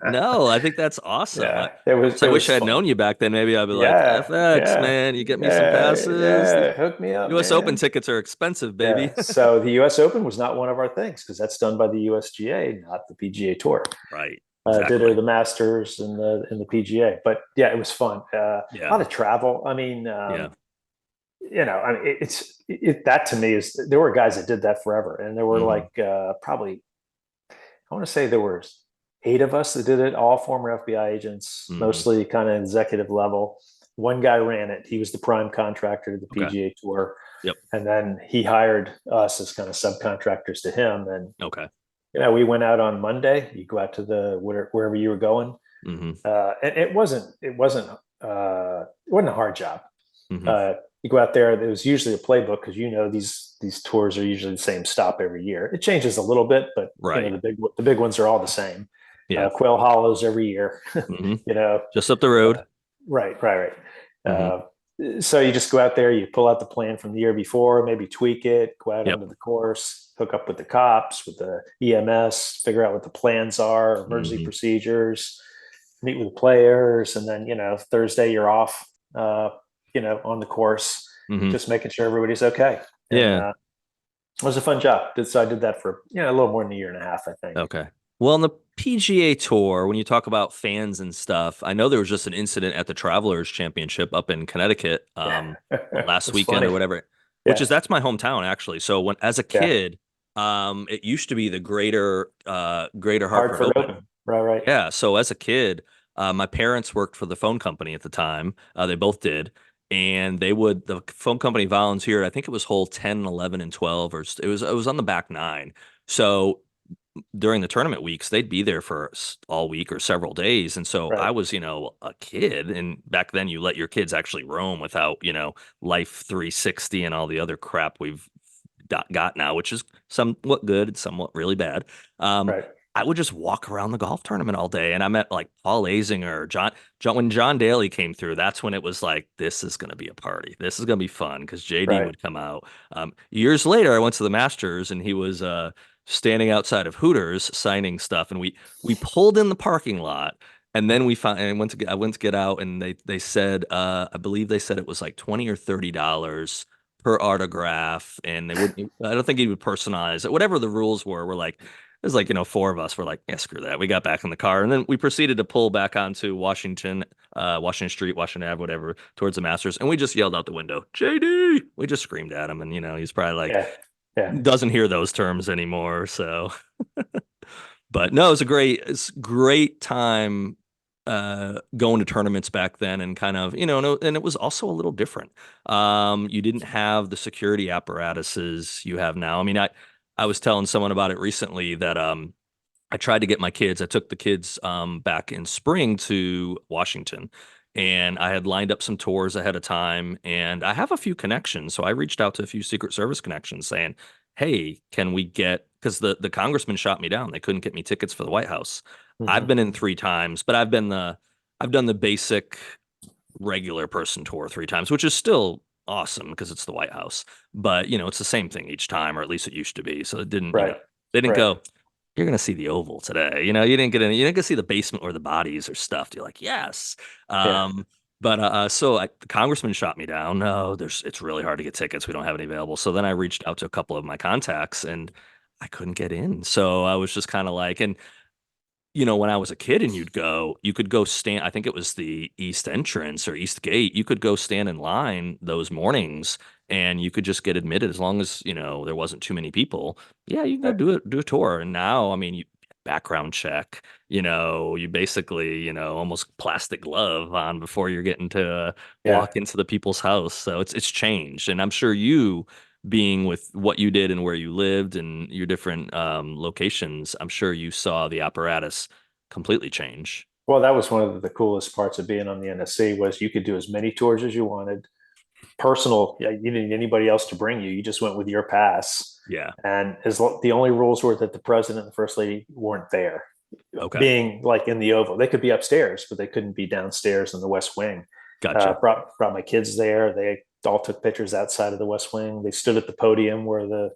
no, I think that's awesome. Yeah, it was So I it wish was I had fun. known you back then. Maybe I'd be like, Yeah, FX, yeah, man, you get me some yeah, passes. The yeah. Hook me up, US Open man. tickets are expensive, baby. Yeah. So the U.S. Open was not one of our things because that's done by the USGA, not the PGA Tour. Right. Ditto Exactly. the Masters and the PGA. But yeah, it was fun. A Yeah. lot of travel. I mean, Yeah. I mean, that to me is there were guys that did that forever, and there were Hmm. like probably I want to say there were 8 of us that did it, all former FBI agents, Hmm. mostly kind of executive level. One guy ran it. He was the prime contractor to the Okay. PGA Tour. Yep. And then he hired us as kind of subcontractors to him. And, Okay. we went out on Monday. You go out to wherever you were going. Hmm. And it wasn't a hard job. Hmm. Uh, you go out there. There was usually a playbook because these tours are usually the same stop every year. It changes a little bit, but Right. the big ones are all the same. Yeah. Quail Hollows every year. Hmm. you know, Just up the uh, road. right, right, right. Hmm. So you just go out there, you pull out the plan from the year before, maybe tweak it, go out Yep. onto the course, hook up with the cops, with the EMS, figure out what the plans are, emergency Hmm. procedures, meet with the players, and then Thursday you're off. On the course, Hmm. just making sure everybody's okay. And Yeah. it was a fun job. So I did that for a little more than a year and a half, I think. Okay. Well, on the PGA Tour, when you talk about fans and stuff, I know there was just an incident at the Travelers Championship up in Connecticut, last It's weekend funny. or whatever, which Yeah, is that's my hometown actually. So when as a yeah. kid, it used to be the Greater Hartford Hartford Open. Open. Right, right. Yeah. So as a kid, my parents worked for the phone company at the time. They both did. And the phone company volunteered, I think it was hole 10, 11, and 12, or it was on the back nine. So during the tournament weeks, they'd be there for all week or several days. And so Right. I was, a kid. And back then you let your kids actually roam without, Life 360 and all the other crap we've got now, which is somewhat good and somewhat really bad. Um, Right. I would just walk around the golf tournament all day. And I met like Paul Azinger, when John Daly came through, that's when it was like, this is going to be a party. This is going to be fun because JD Right. would come out. Years later, I went to the Masters and he was standing outside of Hooters signing stuff. And we pulled in the parking lot. And then we found and I went to get out and they said I believe they said it was like $20 or $30 per autograph, and they wouldn't. I don't think he would personalize it. Whatever the rules were, we're like, there's like four of us. We're like, yeah, screw that. We got back in the car, and then we proceeded to pull back onto Washington Street, Washington Ave, whatever, towards the Masters, and we just yelled out the window, JD. We just screamed at him, and he's probably like Yeah. Yeah. doesn't hear those terms anymore. So, but no, it's a great time going to tournaments back then and kind of, and it was also a little different. You didn't have the security apparatuses you have now. I mean, I was telling someone about it recently that I tried to get my kids. I took the kids back in spring to Washington, and I had lined up some tours ahead of time. And I have a few connections, so I reached out to a few Secret Service connections saying, "Hey, can we get?" Because the congressman shot me down. They couldn't get me tickets for the White House. I've Hmm. been in 3 times, but I've done the basic regular person tour 3 times, which is still awesome because it's the White House. But it's the same thing each time, or at least it used to be. So it didn't, Right. they didn't Right. go, you're gonna see the Oval today. You didn't get to see the basement where the bodies are stuffed. You're like, yes. Yeah. But the congressman shot me down. No, it's really hard to get tickets. We don't have any available. So then I reached out to a couple of my contacts and I couldn't get in. So I was just kind of like, and when I was a kid and you could go stand, I think it was the East Entrance or East Gate. You could go stand in line those mornings and you could just get admitted as long as, there wasn't too many people. Yeah, you can go Right. do a tour. And now, I mean, you background check, you basically, almost plastic glove on before you're getting to Yeah. walk into the people's house. So it's changed. And I'm sure you being with what you did and where you lived and your different locations, I'm sure you saw the apparatus completely change. Well, that was one of the coolest parts of being on the NSC was you could do as many tours as you wanted. Personal, yeah, you didn't need anybody else to bring you. You just went with your pass. Yeah. And the only rules were that the president and the first lady weren't there, Okay. being like in the Oval. They could be upstairs, but they couldn't be downstairs in the West Wing. Gotcha. Brought my kids there. They all took pictures outside of the West Wing. They stood at the podium where the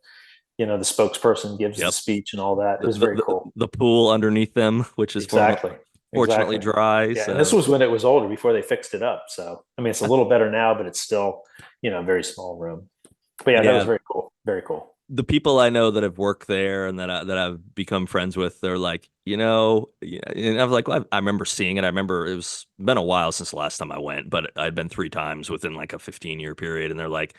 spokesperson gives the Yep. speech and all that. It The, was the, very the, cool. the pool underneath them, which is Exactly. fortunately Exactly. dry. Yeah, and this So was when it was older before they fixed it up. So I mean, it's a little better now, but it's still a very small room. But yeah, that was yeah, very cool. Very cool. the people I know that have worked there and that I've become friends with, they're like, yeah, and I'm like, well, I remember seeing it. I remember it was been a while since the last time I went, but I'd been 3 times within like a 15-year period, and they're like,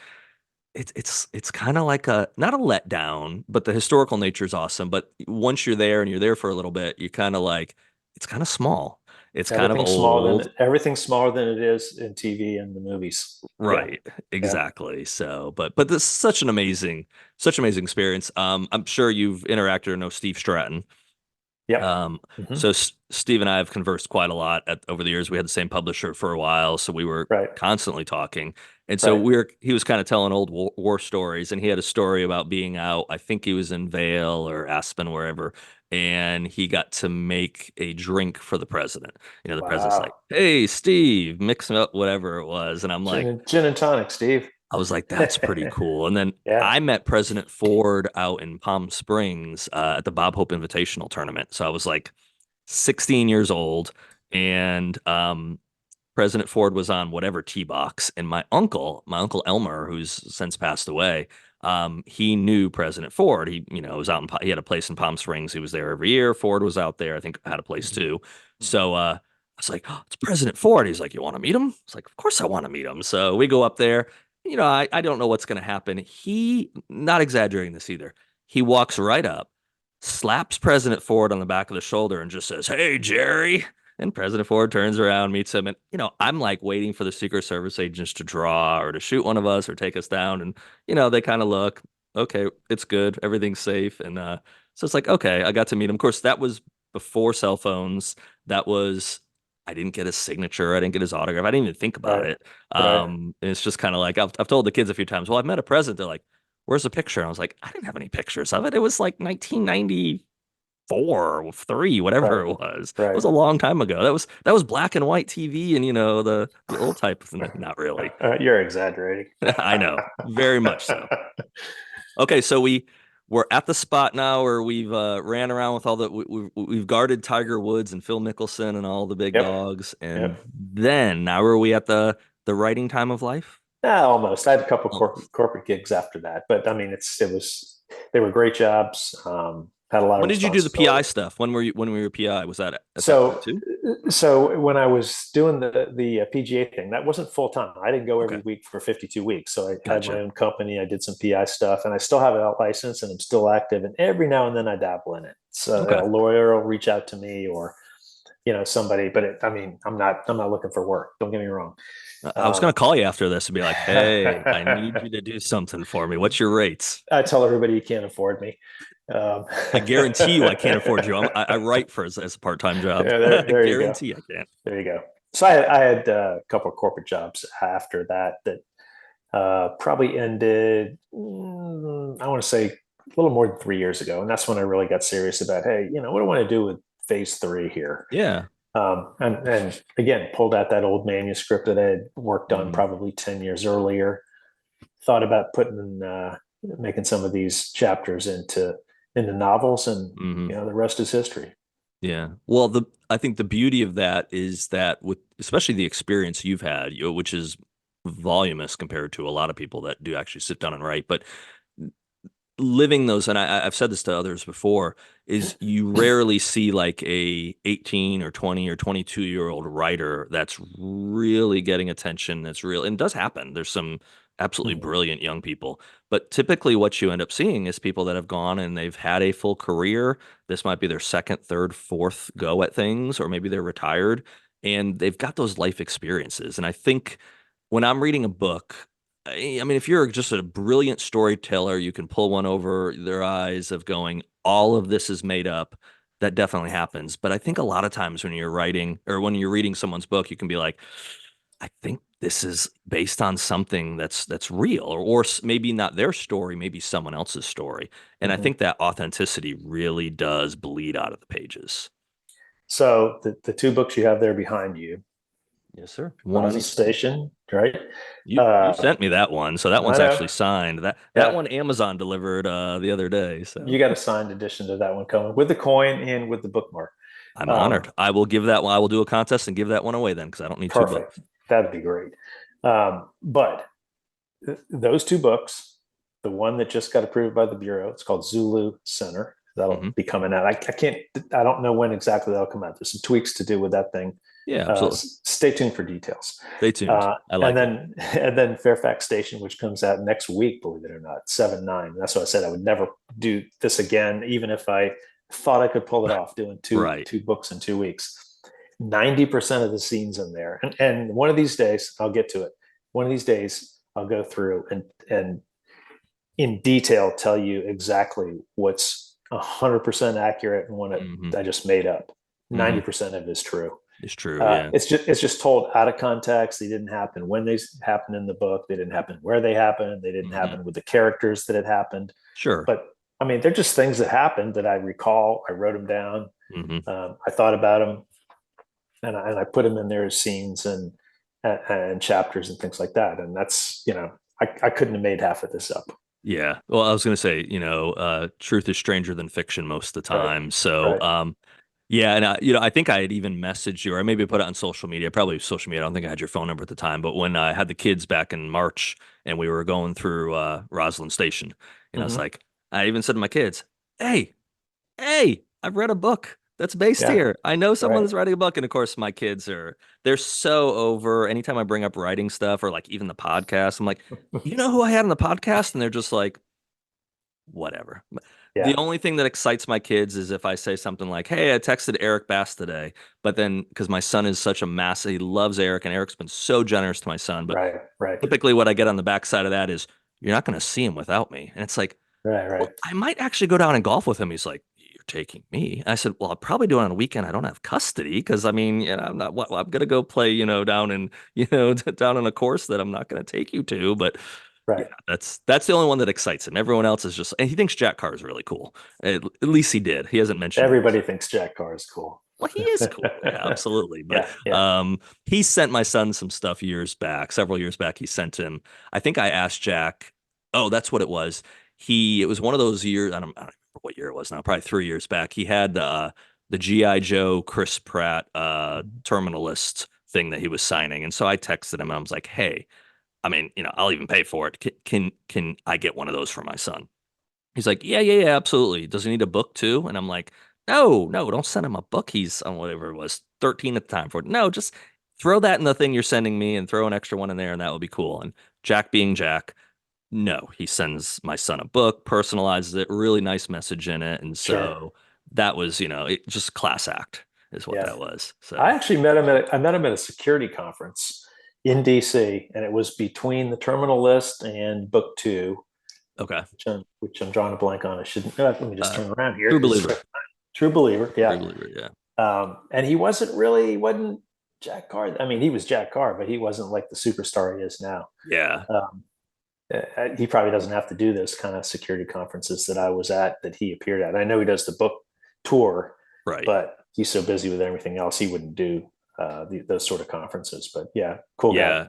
it's kind of like a not a letdown, but the historical nature is awesome. But once you're there and you're there for a little bit, you kind of like it's kind of small. It's kind of old. Everything's smaller than it is in TV and the movies. Yeah. Right, Yeah. exactly. So, but this is such amazing experience. I'm sure you've interacted or know Steve Stratton. Yep. Um, Hmm. so Steve and I have conversed quite a lot over the years. We had the same publisher for a while, so we were Right. constantly talking. And so Right. he was kind of telling old war stories, and he had a story about being out. I think he was in Vail or Aspen, wherever, and he got to make a drink for the president. The president's like, Wow. "Hey, Steve, mix up whatever it was," and Gin and tonic, Steve. I was like, that's pretty cool. And then Yeah. I met President Ford out in Palm Springs at the Bob Hope Invitational Tournament. So I was like 16 years old, and President Ford was on whatever tee box, and my uncle Elmer, who's since passed away, he knew President Ford. He, was out he had a place in Palm Springs. He was there every year. Ford was out there. I think had a place Mhm. too. So I was like, oh, it's President Ford. He's like, you want to meet him? It's like, of course I want to meet him. So we go up there. I don't know what's going to happen. He, not exaggerating this either. He walks right up, slaps President Ford on the back of the shoulder, and just says, "Hey, Jerry." And President Ford turns around, meets him, and I'm like waiting for the Secret Service agents to draw or to shoot one of us or take us down, and they kind of look, okay, it's good, everything's safe, and So it's like, okay, I got to meet him. Of course, that was before cell phones. That was, I didn't get his signature. I didn't get his autograph. I didn't even think about Right. it. Right. And it's just kind of like, I've told the kids a few times, well, I've met a president. They're like, where's the picture? And I was like, I didn't have any pictures of it. It was like 1994, or three, whatever Right. it was. It Right. was a long time ago. That was black and white TV, and the old type of, not really. You're exaggerating. I know, very much so. Okay, so we're at the spot now where we've ran around with all we've guarded Tiger Woods and Phil Mickelson and all the big Yep. dogs, and Yep. then now are we at the writing time of life? Almost. I had a couple Almost. corporate gigs after that, but I mean, they were great jobs. Had a lot of When did you do the PI responsibility. stuff? When were you PI? Was that at that point So, too? so when I was doing the PGA thing, that wasn't full time. I didn't go every Okay, week for 52 weeks. So I had my gotcha. own company. I did some PI stuff, and I still have a license, and I'm still active. And every now and then I dabble in it. So Okay. a lawyer will reach out to me, or somebody. But I mean, I'm not looking for work. Don't get me wrong. I was gonna Um, call you after this and be like, "Hey, I need you to do something for me. What's your rates?" I tell everybody you can't afford me. I guarantee you, I can't afford you. I write for as a part-time job. Yeah, I there you go. guarantee I can't. There you go. So I had a couple of corporate jobs after that probably ended, I want to say a little more than 3 years ago. And that's when I really got serious about, hey, what do I want to do with phase three here? Yeah. And again, pulled out that old manuscript that I had worked on Mhm. probably 10 years earlier. Thought about making some of these chapters into novels, and Mhm. the rest is history. Yeah. Well, I think the beauty of that is that with especially the experience you've had, which is voluminous compared to a lot of people that do actually sit down and write, but living those, and I've said this to others before, is you rarely see like a 18 or 20 or 22-year-old writer that's really getting attention. That's real, and it does happen. There's some absolutely Mhm. brilliant young people, but typically what you end up seeing is people that have gone and they've had a full career. This might be their second, third, fourth go at things, or maybe they're retired and they've got those life experiences. And I think when I'm reading a book, I mean, if you're just a brilliant storyteller, you can pull one over their eyes of going, all of this is made up. That definitely happens. But I think a lot of times when you're writing or when you're reading someone's book, you can be like, I think this is based on something that's real, or maybe not their story, maybe someone else's story. And I Mhm. think that authenticity really does bleed out of the pages. So the two books you have there behind you, Yes, sir. One on Rosin each side. Station, right? You Uh, sent me that one, so that I one's know. actually signed. That Yeah, one Amazon delivered the other day, you so got a signed edition to that one coming with the coin and with the bookmark. I'm Um, honored. I will give that one. I will do a contest and give that one away then because I don't need two Perfect. books. That'd be great. But those two books, the one that just got approved by the Bureau, it's called Zulu Center. That'll Hmm. be coming out. I can't, I don't know when exactly that'll come out. There's some tweaks to do with that thing. Yeah, absolutely. Stay tuned for details. Stay tuned. I And like it. then Fairfax Station, which comes out next week, believe it or not, 7/9. That's why I said I would never do this again, even if I thought I could pull it off doing two Right. two books in 2 weeks. 90% of the scenes in there. And one of these days, I'll get to it. One of these days, I'll go through and in detail tell you exactly what's 100% accurate and what Hmm. I just made up. Hmm. 90% of it is true. It's true. Yeah. It's just told out of context. They didn't happen when they happened in the book. They didn't happen where they happened. They didn't Hmm. happen with the characters that had happened. Sure. But I mean, they're just things that happened that I recall. I wrote them down. Hmm. I thought about them, and I put them in there as scenes and chapters and things like that. And that's I couldn't have made half of this up. Yeah. Well, I was gonna say, truth is stranger than fiction most of the Right. time. So, Right. yeah, and I think I had even messaged you, or maybe put it on social media. Probably social media. I don't think I had your phone number at the time, but when I had the kids back in March and we were going through Roslyn Station, I was Mm-hmm. like, I even said to my kids, "Hey, hey, I've read a book that's based Yeah. here. I know someone Right. that's writing a book." And of course, my kids they're so over. Anytime I bring up writing stuff or like even the podcast, I'm like, you know who I had on the podcast, and they're just like, whatever. The Yeah. only thing that excites my kids is if I say something like, "Hey, I texted Eric Bass today," but then because my son is such a mass, he loves Eric, and Eric's been so generous to my son. But Right. Right. typically, what I get on the backside of that is, "You're not going to see him without me," and it's like, Right, right. Well, I might actually go down and golf with him. He's like, you're taking me. I said, well, I'll probably do it on a weekend. I don't have custody because I mean, I'm not, what, I'm gonna go play, down in, down on a course that I'm not gonna take you to. But yeah, Right. that's the only one that excites him. Everyone else is just, and he thinks Jack Carr is really cool. At least he did. He hasn't mentioned it Everybody yet. thinks Jack Carr is cool. Well, he is cool. Yeah, absolutely. But Yeah, yeah, he sent my son some stuff years back, several years back. He sent him, I think I asked Jack, oh, that's what it was. It was one of those years, I don't remember what year it was now, probably 3 years back. He had the G.I. Joe Chris Pratt terminalist thing that he was signing. And so I texted him and I was like, hey, I mean, I'll even pay for it. Can I get one of those for my son? He's like, yeah, yeah, yeah, absolutely. Does he need a book too? And I'm like, no, no, don't send him a book. He's on whatever it was, 13 at the time for it. No, just throw that in the thing you're sending me and throw an extra one in there, and that would be cool. And Jack being Jack, no, he sends my son a book, personalizes it, really nice message in it. And sure. so that was, just class act is what Yeah. that was. I So, actually met him I met him at a security conference in DC, and it was between the terminal list and book two, okay. which I'm drawing a blank on. I shouldn't. Let me just Uh, turn around here True because believer. True Believer. True Yeah. believer. Yeah. And he wasn't Jack Carr. I mean, he was Jack Carr, but he wasn't like the superstar he is now. Yeah. Um, he probably doesn't have to do those kind of security conferences that I was at that he appeared at. I know he does the book tour, Right. but he's so busy with everything else, he wouldn't do those sort of conferences. But yeah, cool guy. Yeah.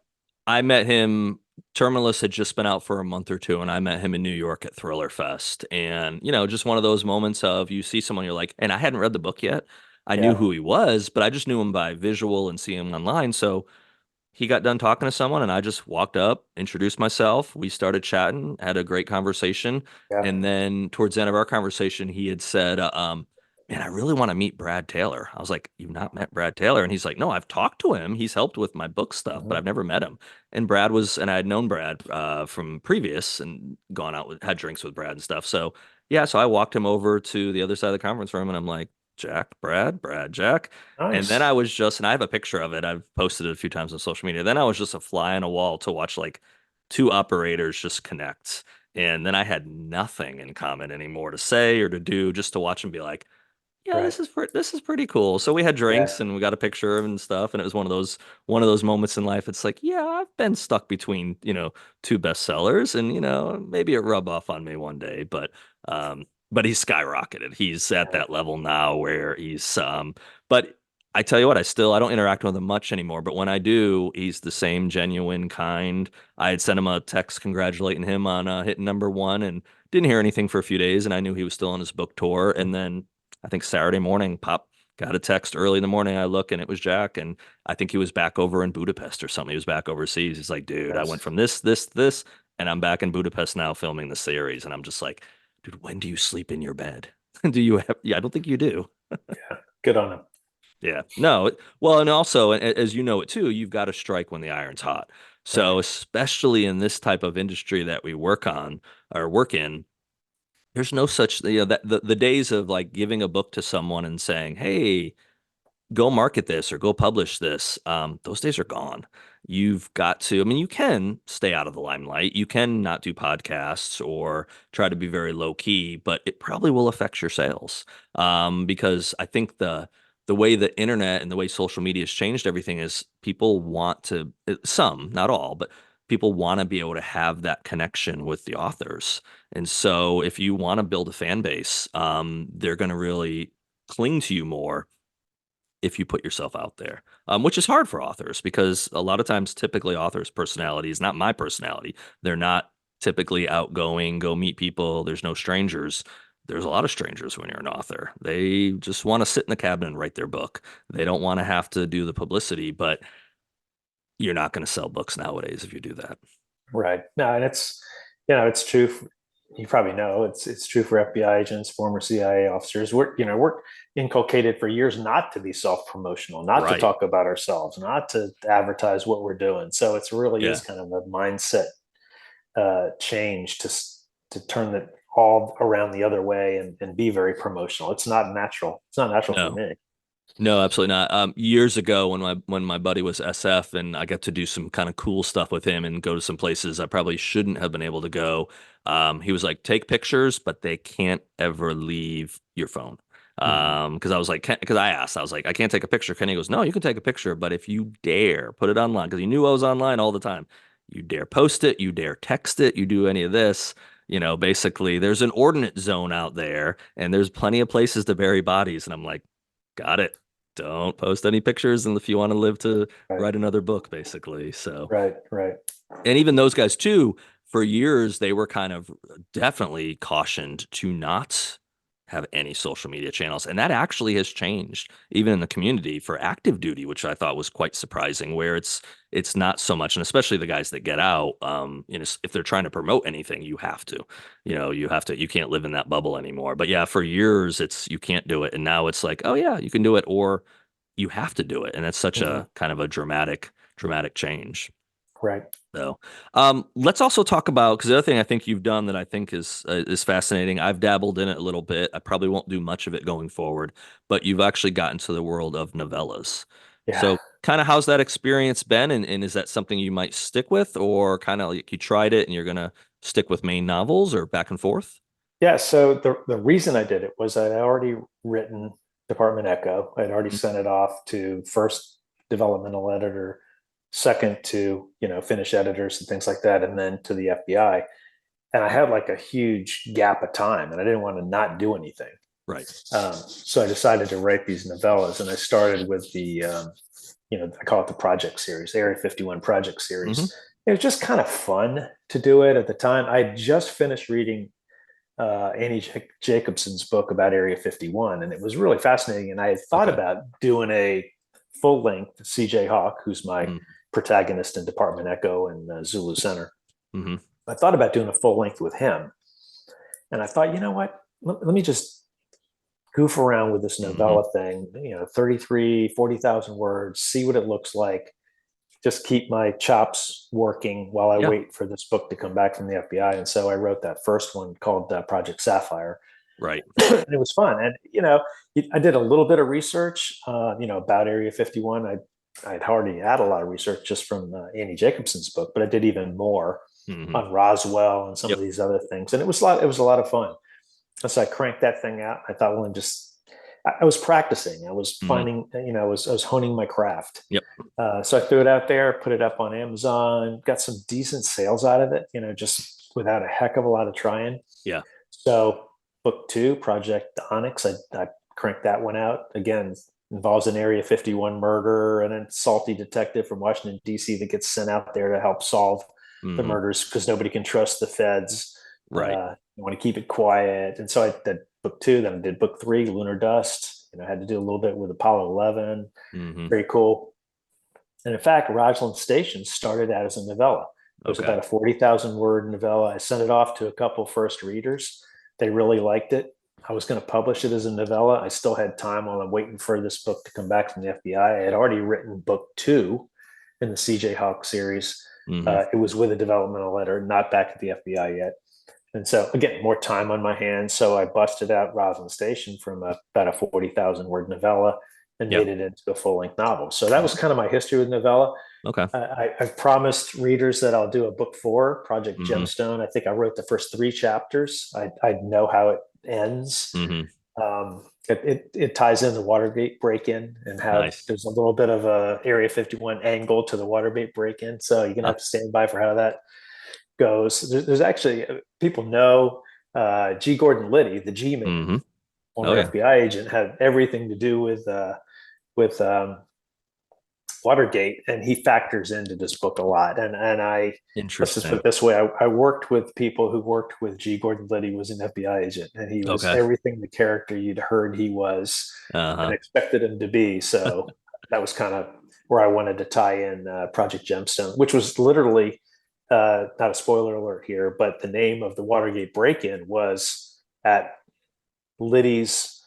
I met him. Terminalist had just been out for a month or two, and I met him in New York at Thriller Fest. And, just one of those moments of you see someone, you're like, and I hadn't read the book yet. I knew Yeah, who he was, but I just knew him by visual and seeing him online. So he got done talking to someone and I just walked up, introduced myself. We started chatting, had a great conversation. yeah. And then towards the end of our conversation, he had said, man, I really want to meet Brad Taylor. I was like, you've not met Brad Taylor? And he's like, no, I've talked to him. He's helped with my book stuff, but Mhm. I've never met him. And and I had known Brad from previous and gone out had drinks with Brad and stuff. So yeah, so I walked him over to the other side of the conference room and I'm like, Jack, Brad, Jack. And then Nice. I was just, and I have a picture of it. I've posted it a few times on social media. Then I was just a fly on a wall to watch like two operators just connect. And then I had nothing in common anymore to say or to do, just to watch them be like, yeah, Right. this is pretty cool. So we had Yeah. drinks and we got a picture and stuff, and it was one of those moments in life. It's like, yeah, I've been stuck between two bestsellers, and maybe it rub off on me one day, but he's skyrocketed. He's at Right. that level now where but I tell you what, I don't interact with him much anymore, but when I do, he's the same genuine kind. I had sent him a text congratulating him on hitting number one and didn't hear anything for a few days, and I knew he was still on his book tour, and then I think Saturday morning, Pop got a text early in the morning. I look and it was Jack, and I think he was back over in Budapest or something. He was back overseas. He's like, dude, I went Nice. from this, and I'm back in Budapest now filming the series. And I'm just like, dude, when do you sleep in your bed? Do you have? Yeah, I don't think you do. Yeah. Good on him. Yeah, no. Well, and also, as you know it too, you've got to strike when the iron's hot. So, Right. especially in this type of industry that we work on or work in, there's no such, that the days of like giving a book to someone and saying, hey, go market this or go publish this. Those days are gone. You've got to, I mean, you can stay out of the limelight. You can not do podcasts or try to be very low key, but it probably will affect your sales. Because I think the way the internet and the way social media has changed everything is people want to, some, not all, but people want to be able to have that connection with the authors. And so if you want to build a fan base, they're going to really cling to you more if you put yourself out there, which is hard for authors because a lot of times, typically, authors' personality is not my personality. They're not typically outgoing, go meet people. There's no strangers. There's a lot of strangers when you're an author. They just want to sit in the cabin and write their book. They don't want to have to do the publicity, but you're not going to sell books nowadays if you do that. Right. No, and it's true. You probably know it's true for FBI agents, former CIA officers. We're inculcated for years not to be self promotional, not to Right. talk about ourselves, not to advertise what we're doing. So it's really is Yeah. kind of a mindset change to turn it all around the other way and be very promotional. It's not natural. It's not natural for No. me. No, absolutely not. Years ago when my buddy was SF and I got to do some kind of cool stuff with him and go to some places I probably shouldn't have been able to go. He was like, take pictures, but they can't ever leave your phone. Mhm. Because I was like, because I asked, I was like, I can't take a picture. Kenny goes, no, you can take a picture, but if you dare put it online, because he knew I was online all the time, you dare post it, you dare text it, you do any of this, basically there's an ordnance zone out there and there's plenty of places to bury bodies. And I'm like, got it. Don't post any pictures and if you want to live to Right, write another book, basically. So, right, right. and even those guys too, for years, they were kind of definitely cautioned to not have any social media channels. And that actually has changed even in the community for active duty, which I thought was quite surprising, where it's not so much, and especially the guys that get out, if they're trying to promote anything, you can't live in that bubble anymore. But yeah, for years it's you can't do it. And now it's like, oh yeah, you can do it, or you have to do it. And that's such Mhm. a kind of a dramatic change. Right. So, let's also talk about because the other thing I think you've done that I think is fascinating. I've dabbled in it a little bit. I probably won't do much of it going forward, but you've actually gotten to the world of novellas. Yeah. So, kind of how's that experience been, and is that something you might stick with, or kind of like you tried it and you're gonna stick with main novels, or back and forth? Yeah. So the reason I did it was I'd already written Department Echo. I'd already Mhm. sent it off to first developmental editor, second to, finish editors and things like that, and then to the FBI. And I had like a huge gap of time and I didn't want to not do anything. Right. So I decided to write these novellas and I started with I call it the project series, Area 51 project Hmm. series. It was just kind of fun to do it at the time. I just finished reading Annie Jacobson's book about Area 51, and it was really fascinating. And I had thought Okay. about doing a full length CJ Hawk, who's my protagonist in Department Echo and Zulu Center. Mm-hmm. I thought about doing a full length with him. And I thought, you know what? Let me just goof around with this Hmm. novella thing, 33, 40,000 words, see what it looks like, just keep my chops working while I Yeah. wait for this book to come back from the FBI. And so I wrote that first one called Project Sapphire. Right. And it was fun. And, I did a little bit of research, about Area 51. I'd already had a lot of research just from Annie Jacobson's book, but I did even more Hmm. on Roswell and some of Yep. these other things. And it was a lot of fun. And so I cranked that thing out. I thought, well, I was practicing. I was Hmm. finding, I was honing my craft. Yep. So I threw it out there, put it up on Amazon, got some decent sales out of it, just without a heck of a lot of trying. Yeah. So book two, Project Onyx, I cranked that one out. Again, involves an Area 51 murder and a salty detective from Washington, D.C. that gets sent out there to help solve the Hmm. murders because nobody can trust the feds. Right. You want to keep it quiet. And so I did book two, then I did book three, Lunar Dust. I had to do a little bit with Apollo 11. Hmm. Very cool. And in fact, Rosalind Station started out as a novella. It was Okay. about a 40,000 word novella. I sent it off to a couple first readers. They really liked it. I was going to publish it as a novella. I still had time while I'm waiting for this book to come back from the FBI. I had already written book two in the CJ Hawk series. Hmm. It was with a developmental letter, not back at the FBI yet. And so, again, more time on my hands. So I busted out Rosalind Station from about a 40,000 word novella and Yep. made it into a full length novel. So that was kind of my history with novella. Okay. I've promised readers that I'll do a book four, Project Hmm. Gemstone. I think I wrote the first three chapters. I know how it ends. Hmm. It ties in the Watergate break-in and how Nice. there's a little bit of a Area 51 angle to the Watergate break-in. So you're gonna Huh. have to stand by for how that goes. There's actually people know G. Gordon Liddy, the G Man, Hmm. Oh former yeah. FBI agent, had everything to do with Watergate, and he factors into this book a lot. And I let's just put Interesting. it this way: I worked with people who worked with G. Gordon Liddy was an FBI agent, and he was Okay. everything the character you'd heard he was and Uh-huh. expected him to be. So that was kind of where I wanted to tie in Project Gemstone, which was literally not a spoiler alert here, but the name of the Watergate break-in was at Liddy's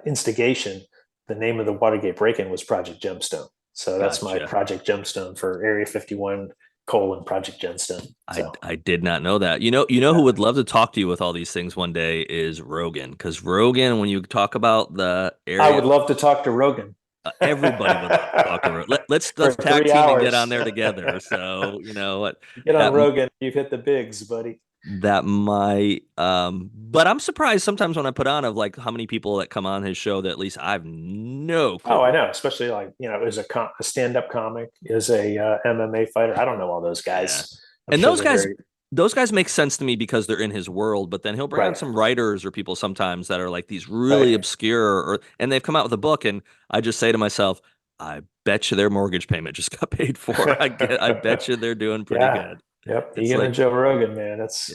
instigation. The name of the Watergate break-in was Project Gemstone. So that's my Gotcha. Project Gemstone for Area 51 Project Gemstone. I So I did not know that. Who yeah. would love to talk to you with all these things one day is Rogan, because Rogan, when you talk about the I area, would love to talk to Rogan everybody would love to talk to Rogan. for Let's tag three team and get on hours. there together. So you know what Get on that Rogan, you've hit the bigs, buddy. that might but I'm surprised sometimes when I put on of like how many people that come on his show that at least I've no Oh, I clue. know, especially like, as a stand-up comic, as a MMA fighter. I don't know all those Yeah. guys. I'm And sure they're very those guys make sense to me because they're in his world, but then he'll bring on right, some writers or people sometimes that are like these really right. obscure and they've come out with a book and I just say to myself, I bet you their mortgage payment just got paid for. I bet you they're doing pretty Yeah. good. Yep. It's Egan like, and Joe Rogan, man. yeah. That's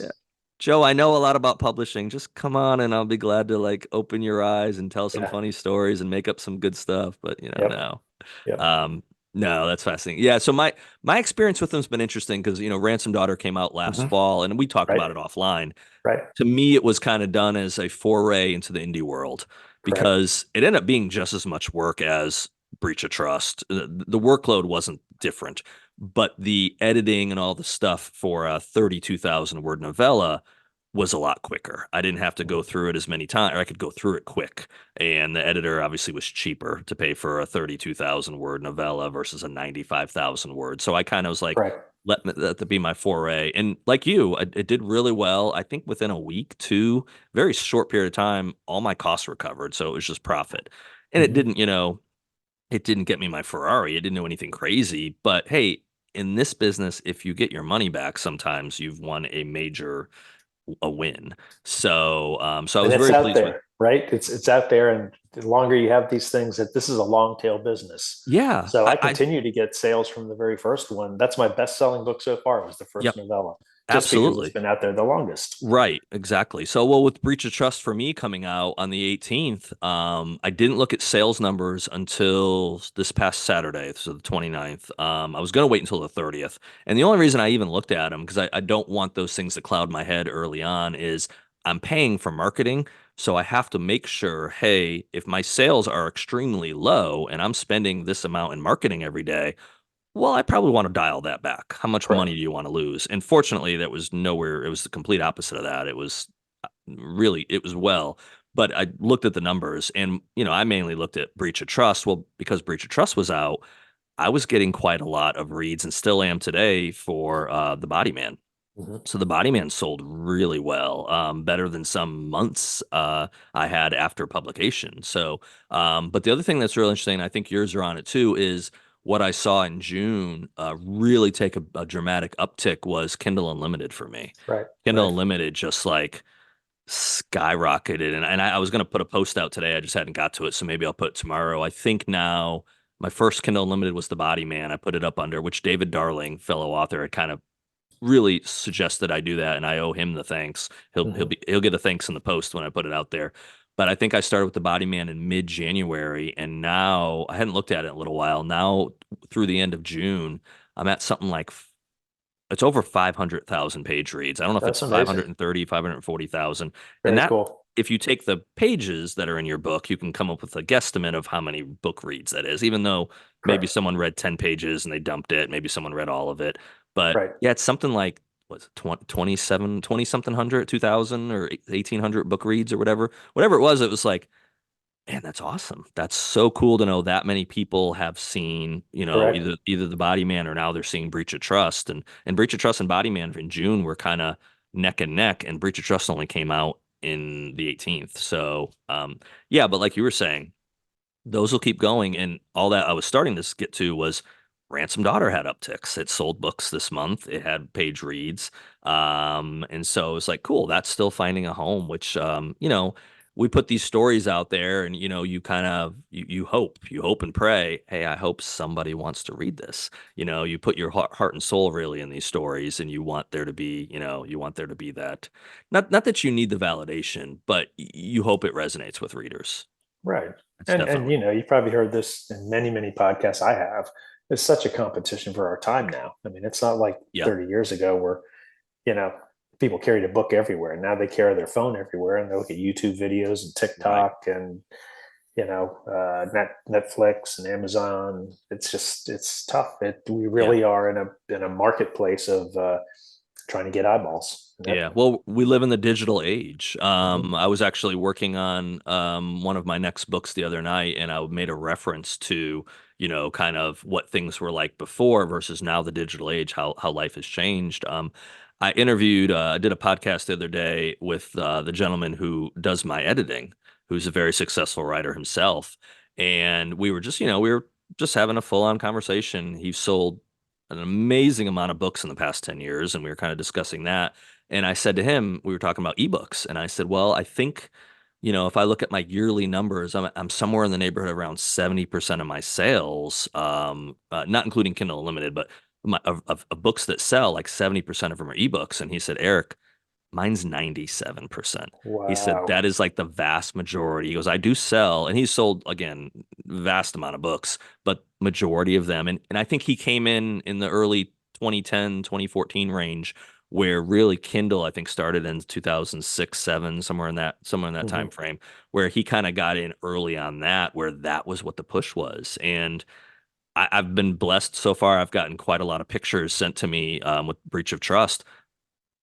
Joe, I know a lot about publishing. Just come on and I'll be glad to like open your eyes and tell some yeah. funny stories and make up some good stuff, but Yep. no. Yep. Um, no, that's fascinating. Yeah, so my experience with them's been interesting because Ransom Daughter came out last Hmm. fall, and we talked Right. about it offline. Right. To me, it was kind of done as a foray into the indie world Correct. because it ended up being just as much work as Breach of Trust. The workload wasn't different, but the editing and all the stuff for a 32,000 word novella was a lot quicker. I didn't have to go Mhm. through it as many times, or I could go through it quick. And the editor obviously was cheaper to pay for a 32,000 word novella versus a 95,000 word. So I kind of was like, Correct. let that to be my foray. And like you, it did really well. I think within a week, two, very short period of time, all my costs were covered. So it was just profit. And it Hmm. didn't, it didn't get me my Ferrari. It didn't do anything crazy. But hey, in this business, if you get your money back, sometimes you've won a win. So I And was it's very out pleased with. there, right? It's out there, and the longer you have these things, that this is a long tail business. Yeah, So I I continue to get sales from the very first one. That's my best selling book so far, was the yep, first novella, just because it's absolutely. been out there the longest. Right, exactly. So, well, with Breach of Trust for me coming out on the 18th, I didn't look at sales numbers until this past Saturday, so the 29th. I was going to wait until the 30th. And the only reason I even looked at them, because I don't want those things to cloud my head early on, is I'm paying for marketing. So I have to make sure, hey, if my sales are extremely low and I'm spending this amount in marketing every day, well, I probably want to dial that back. How much money Correct. do you want to lose? And fortunately, that was nowhere. It was the complete opposite of that. It was really, it was well. But I looked at the numbers and, I mainly looked at Breach of Trust. Well, because Breach of Trust was out, I was getting quite a lot of reads and still am today for The Body Man. Hmm. So The Body Man sold really well, better than some months I had after publication. So, but the other thing that's really interesting, I think yours are on it too, is what I saw in June really take a dramatic uptick was Kindle Unlimited for me. Right. Kindle Right. Unlimited just like skyrocketed, and I was going to put a post out today. I just hadn't got to it, so maybe I'll put it tomorrow. I think now my first Kindle Unlimited was The Body Man. I put it up under which David Darling, fellow author, had kind of really suggested I do that, and I owe him the thanks. Hmm. He'll get a thanks in the post when I put it out there. But I think I started with the Body Man in mid-January, and now I hadn't looked at it in a little while. Now through the end of June, I'm at something like it's over 500,000 page reads. I don't know if it's That's amazing. 530, 540,000. And Very that cool. if you take the pages that are in your book, you can come up with a guesstimate of how many book reads that is, even though maybe Correct. someone read 10 pages and they dumped it, maybe someone read all of it. But Right. yeah, it's something like what's it, 20, 27, 20 something hundred, 2000 or 1800 book reads or whatever. Whatever it was like, man, that's awesome. That's so cool to know that many people have seen, Correct. either the Body Man or now they're seeing Breach of Trust. And Breach of Trust and Body Man in June were kind of neck and neck, and Breach of Trust only came out in the 18th. So yeah, but like you were saying, those will keep going. And all that I was starting to get to was Ransom Daughter had upticks. It sold books this month. It had page reads. And so it's like, cool, that's still finding a home, which, we put these stories out there and, you kind of, you hope and pray, hey, I hope somebody wants to read this. You put your heart and soul really in these stories and you want there to be, you want there to be that, not that you need the validation, but you hope it resonates with readers. Right. It's And definitely. you've probably heard this in many, many podcasts I have. It's such a competition for our time now. I mean, it's not like Yeah. 30 years ago where, you know, people carried a book everywhere. Now they carry their phone everywhere and they look at YouTube videos and Right. TikTok and Netflix and Amazon. It's tough. We Yeah. really are in a marketplace of trying to get eyeballs. Yeah, well, we live in the digital age. Mhm. I was actually working on one of my next books the other night, and I made a reference to, kind of what things were like before versus now, the digital age, how life has changed. I did a podcast the other day with the gentleman who does my editing, who's a very successful writer himself, and we were just having a full-on conversation. He sold an amazing amount of books in the past 10 years, and we were kind of discussing that. And I said to him, we were talking about ebooks, and I said, well, I think, if I look at my yearly numbers, I'm somewhere in the neighborhood of around 70% of my sales, not including Kindle Unlimited, but of books that sell, like 70% of them are ebooks. And he said, Eric, mine's 97%. He said Wow. that is like the vast majority. He goes, I do sell, and he's sold again, vast amount of books, but majority of them. And I think he came in the early 2010, 2014 range where really Kindle, I think, started in 2006, 7, somewhere in that time Hmm. frame, where he kind of got in early on that, where that was what the push was. And I've been blessed so far. I've gotten quite a lot of pictures sent to me with breach of trust.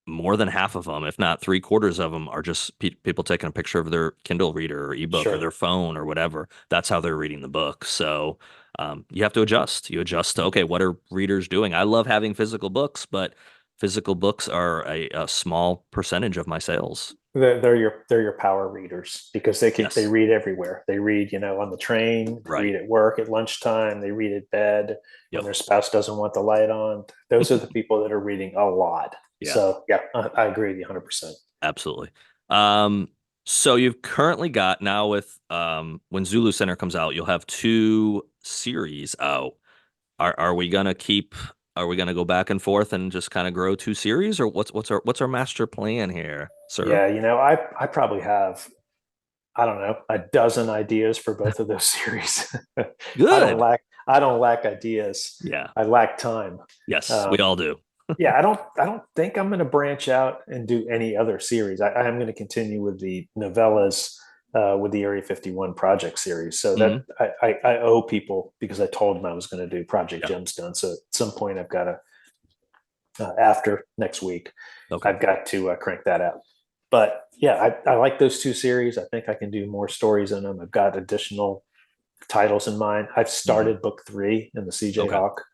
More than half of them, if not three-quarters of them, are just people taking a picture of their Kindle reader or ebook or Sure. their phone or whatever. That's how they're reading the book. So you have to adjust. You adjust to, okay, what are readers doing? I love having physical books, but physical books are a small percentage of my sales. They're your power readers because they Yes. read everywhere. They read, on the train, they Right. read at work, at lunchtime, they read at bed when Yep. their spouse doesn't want the light on. Those are the people that are reading a lot. Yeah, So yeah, I agree with you 100%. absolutely. Um, so you've currently got now with when Zulu Center comes out, you'll have two series out. Are we gonna keep? Are we gonna go back and forth and just kind of grow two series, or what's our master plan here, sir? Yeah, I probably have, I don't know, a dozen ideas for both of those series. I don't Good. lack I don't lack ideas. Yeah. I lack time. Yes, we Um, all do. yeah, I don't think I'm going to branch out and do any other series. I am going to continue with the novellas, with the Area 51 project series. So that Hmm. I owe people because I told them I was going to do Project Yeah. Gemstone. So at some point I've got to, after next week, Okay. I've got to crank that out. But yeah, I like those two series. I think I can do more stories in them. I've got additional titles in mind. I've Hmm. started book 3 in the CJ Okay. Hawk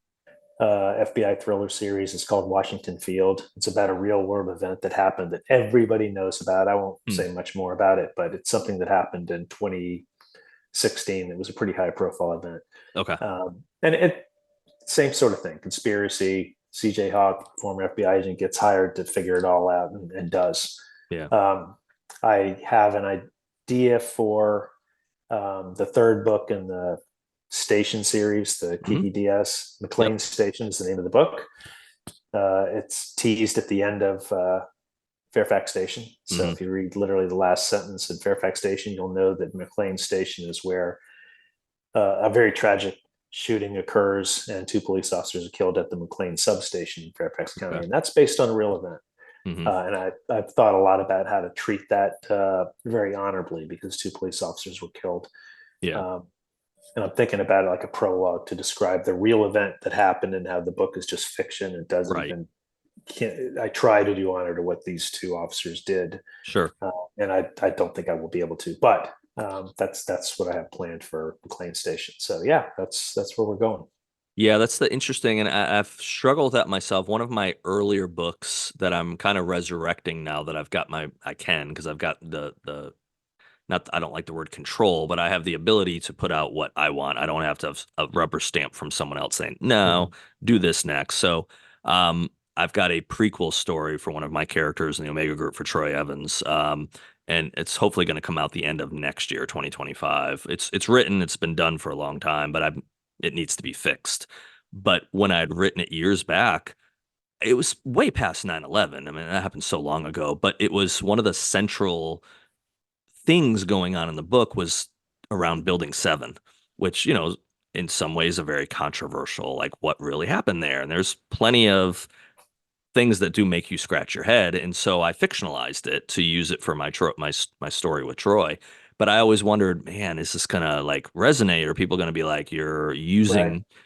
FBI thriller series. It's called Washington Field. It's about a real world event that happened that everybody knows about. I won't Hmm. say much more about it, but it's something that happened in 2016. It was a pretty high profile event. Okay. And it same sort of thing, conspiracy. CJ Hawk, former FBI agent, gets hired to figure it all out and does. Yeah. Um, I have an idea for the third book in the Station series, the Hmm. Kiki DS. Yep. McLean Station is the name of the book. It's teased at the end of Fairfax Station. So Hmm. if you read literally the last sentence in Fairfax Station, you'll know that McLean Station is where a very tragic shooting occurs and two police officers are killed at the McLean substation in Fairfax County. Okay. And that's based on a real event. Hmm. I've thought a lot about how to treat that very honorably because two police officers were killed. Yeah. Um, and I'm thinking about it like a prologue to describe the real event that happened and how the book is just fiction. It doesn't Right. even, I try to do honor to what these two officers did. Sure. And I don't think I will be able to, but that's what I have planned for McLean Station. So yeah, that's where we're going. Yeah, that's the interesting, and I've struggled with that myself. One of my earlier books that I'm kind of resurrecting now that I can because I've got the not I don't like the word control, but I have the ability to put out what I want. I don't have to have a rubber stamp from someone else saying, Mm-hmm. no, do this next. So I've got a prequel story for one of my characters in the Omega Group for Troy Evans. And it's hopefully going to come out the end of next year, 2025. It's written, it's been done for a long time, but it needs to be fixed. But when I had written it years back, it was way past 9/11. I mean, that happened so long ago, but it was one of the central things going on in the book was around Building 7, which, in some ways are very controversial, like what really happened there. And there's plenty of things that do make you scratch your head. And so I fictionalized it to use it for my story with Troy. but I always wondered, man, is this gonna like resonate? Are people gonna be like, Right. you're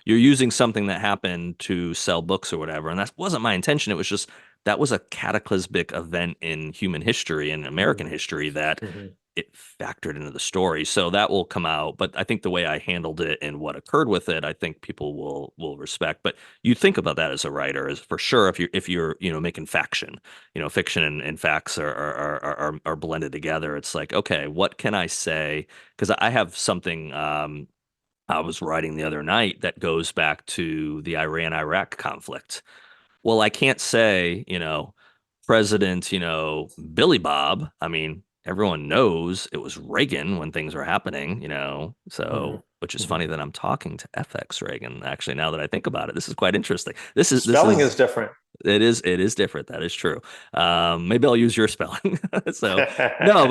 using something that happened to sell books or whatever? And that wasn't my intention. It was just that was a cataclysmic event in human history and American Hmm. history that Hmm. it factored into the story. So that will come out. But I think the way I handled it and what occurred with it, I think people will respect. But you think about that as a writer, is for sure if you're making fiction and facts are blended together. It's like, okay, what can I say? Because I have something I was writing the other night that goes back to the Iran-Iraq conflict. Well, I can't say, President, Billy Bob. I mean, everyone knows it was Reagan when things were happening, Hmm. so which is Hmm. funny that I'm talking to FX Reagan, actually, now that I think about it. This is quite interesting. This Spelling is is different. it is different. That is true. Maybe I'll use your spelling. So no,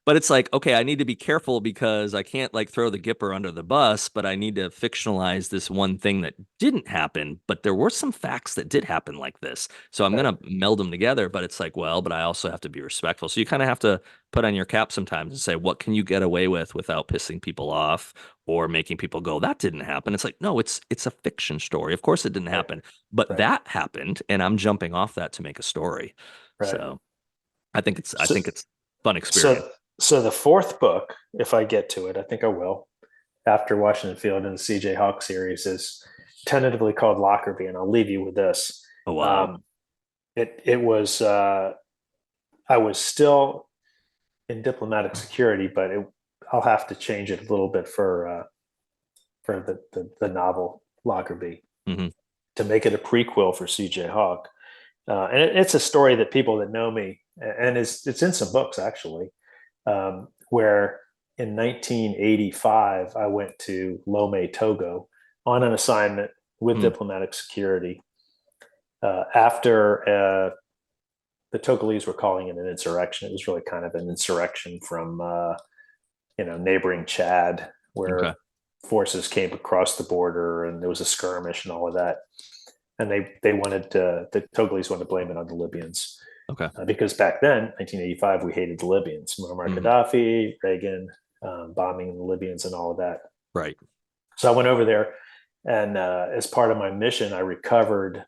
but it's like, okay, I need to be careful because I can't like throw the Gipper under the bus, but I need to fictionalize this one thing that didn't happen. But there were some facts that did happen like this. So I'm Right. gonna meld them together, but it's like, well, but I also have to be respectful. So you kind of have to put on your cap sometimes and say, what can you get away with without pissing people off or making people go, that didn't happen. It's like, no, it's a fiction story. Of course it didn't Right. happen, but Right. that happened, and I'm jumping off that to make a story. Right. So I So, think it's fun experience. so, so the fourth book, if I get to it, I think I will, after Washington Field and the CJ Hawk series, is tentatively called Lockerbie, and I'll leave you with this. Oh wow. Um, it was I was still in diplomatic security, but I'll have to change it a little bit for the novel Lockerbie Hmm. to make it a prequel for CJ Hawk. And it's a story that people that know me, and it's in some books actually, where in 1985 I went to Lome, Togo, on an assignment with Mm. diplomatic security after the Togolese were calling it an insurrection. It was really kind of an insurrection from neighboring Chad, Okay. where forces came across the border and there was a skirmish and all of that. And they wanted the Togolese wanted to blame it on the Libyans Okay. because back then, 1985, we hated the Libyans, Muammar Hmm. Gaddafi, Reagan, bombing the Libyans and all of that. Right. So I went over there, and as part of my mission, I recovered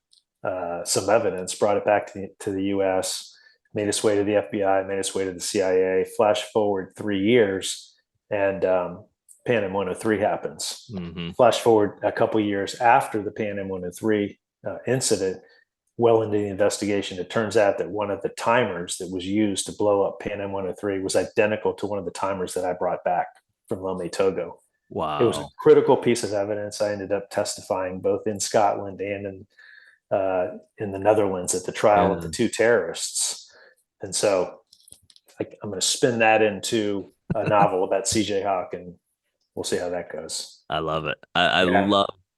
some evidence, brought it back to the U.S., made its way to the FBI, made its way to the CIA. Flash forward 3 years, and Pan Am 103 happens. Hmm. Flash forward a couple years after the Pan Am 103 incident, well into the investigation, it turns out that one of the timers that was used to blow up Pan Am 103 was identical to one of the timers that I brought back from Lome, Togo. It was a Wow. critical piece of evidence. I ended up testifying both in Scotland and in the Netherlands at the trial of the Yeah. two terrorists. And so I'm going to spin that into a novel about CJ Hawk, and we'll see how that goes. I love it.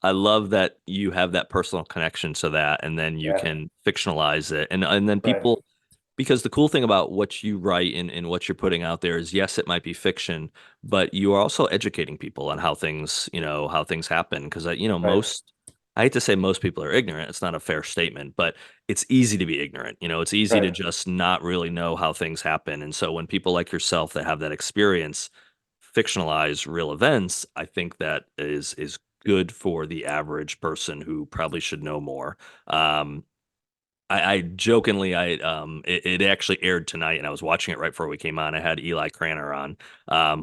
I love that you have that personal connection to that, and then you Yeah, can fictionalize it, and then right, people, because the cool thing about what you write and what you're putting out there is, yes, it might be fiction, but you are also educating people on how things happen. Because right, I hate to say most people are ignorant. It's not a fair statement, but it's easy to be ignorant. It's easy to right, just not really know how things happen. And so when people like yourself that have that experience fictionalize real events, I think that is good for the average person who probably should know more. Um, I jokingly, it actually aired tonight, and I was watching it right before we came on. I had Eli Cranner on,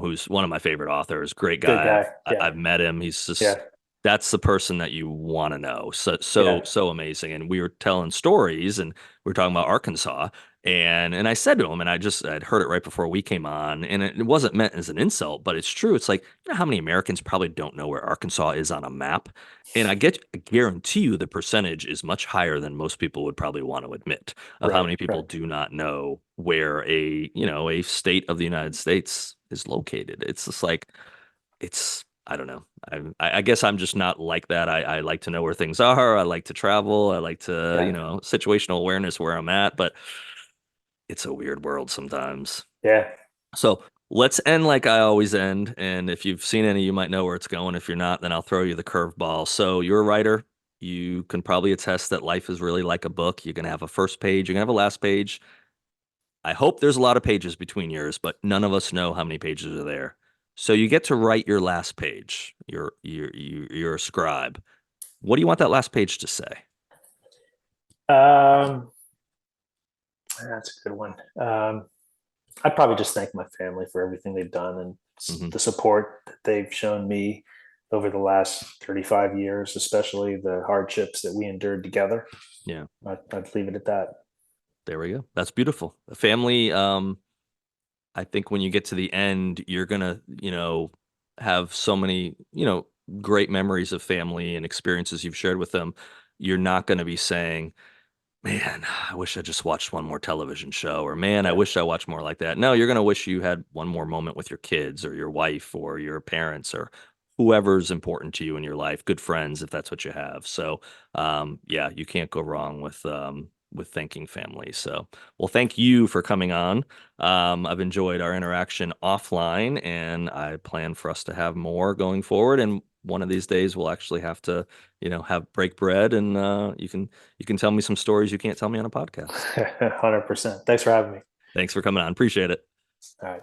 who's one of my favorite authors. Great good guy. guy. Yeah, I've met him. He's yeah, just that's the person that you want to know. yeah, So amazing. And we were telling stories, and we were talking about Arkansas, and I said to him, and I'd heard it right before we came on, and it wasn't meant as an insult, but it's true. It's like, how many Americans probably don't know where Arkansas is on a map? And I guarantee you the percentage is much higher than most people would probably want to admit of how right, many people right. do not know where a state of the United States is located. It's just like, I don't know. I guess I'm just not like that. I like to know where things are. I like to travel. I like to, Yeah, situational awareness where I'm at, but it's a weird world sometimes. yeah. So let's end like I always end. And if you've seen any, you might know where it's going. If you're not, then I'll throw you the curveball. So you're a writer. You can probably attest that life is really like a book. You're going to have a first page, you're going to have a last page. I hope there's a lot of pages between yours, but none of us know how many pages are there. So you get to write your last page. You're a scribe. What do you want that last page to say? Um, that's a good one. I'd probably just thank my family for everything they've done and Hmm. the support that they've shown me over the last 35 years, especially the hardships that we endured together. Yeah, I'd leave it at that. there we go. That's beautiful. A family, I think when you get to the end, you're gonna, have so many, great memories of family and experiences you've shared with them. You're not going to be saying, man, I wish I just watched one more television show, or man, I Yeah. wish I watched more like that. No, you're going to wish you had one more moment with your kids or your wife or your parents or whoever's important to you in your life, good friends, if that's what you have. So, yeah, you can't go wrong with thanking family. So, well, thank you for coming on. I've enjoyed our interaction offline, and I plan for us to have more going forward. And one of these days, we'll actually have to, have break bread, and you can tell me some stories you can't tell me on a podcast. 100%. Thanks for having me. Thanks for coming on. Appreciate it. All right.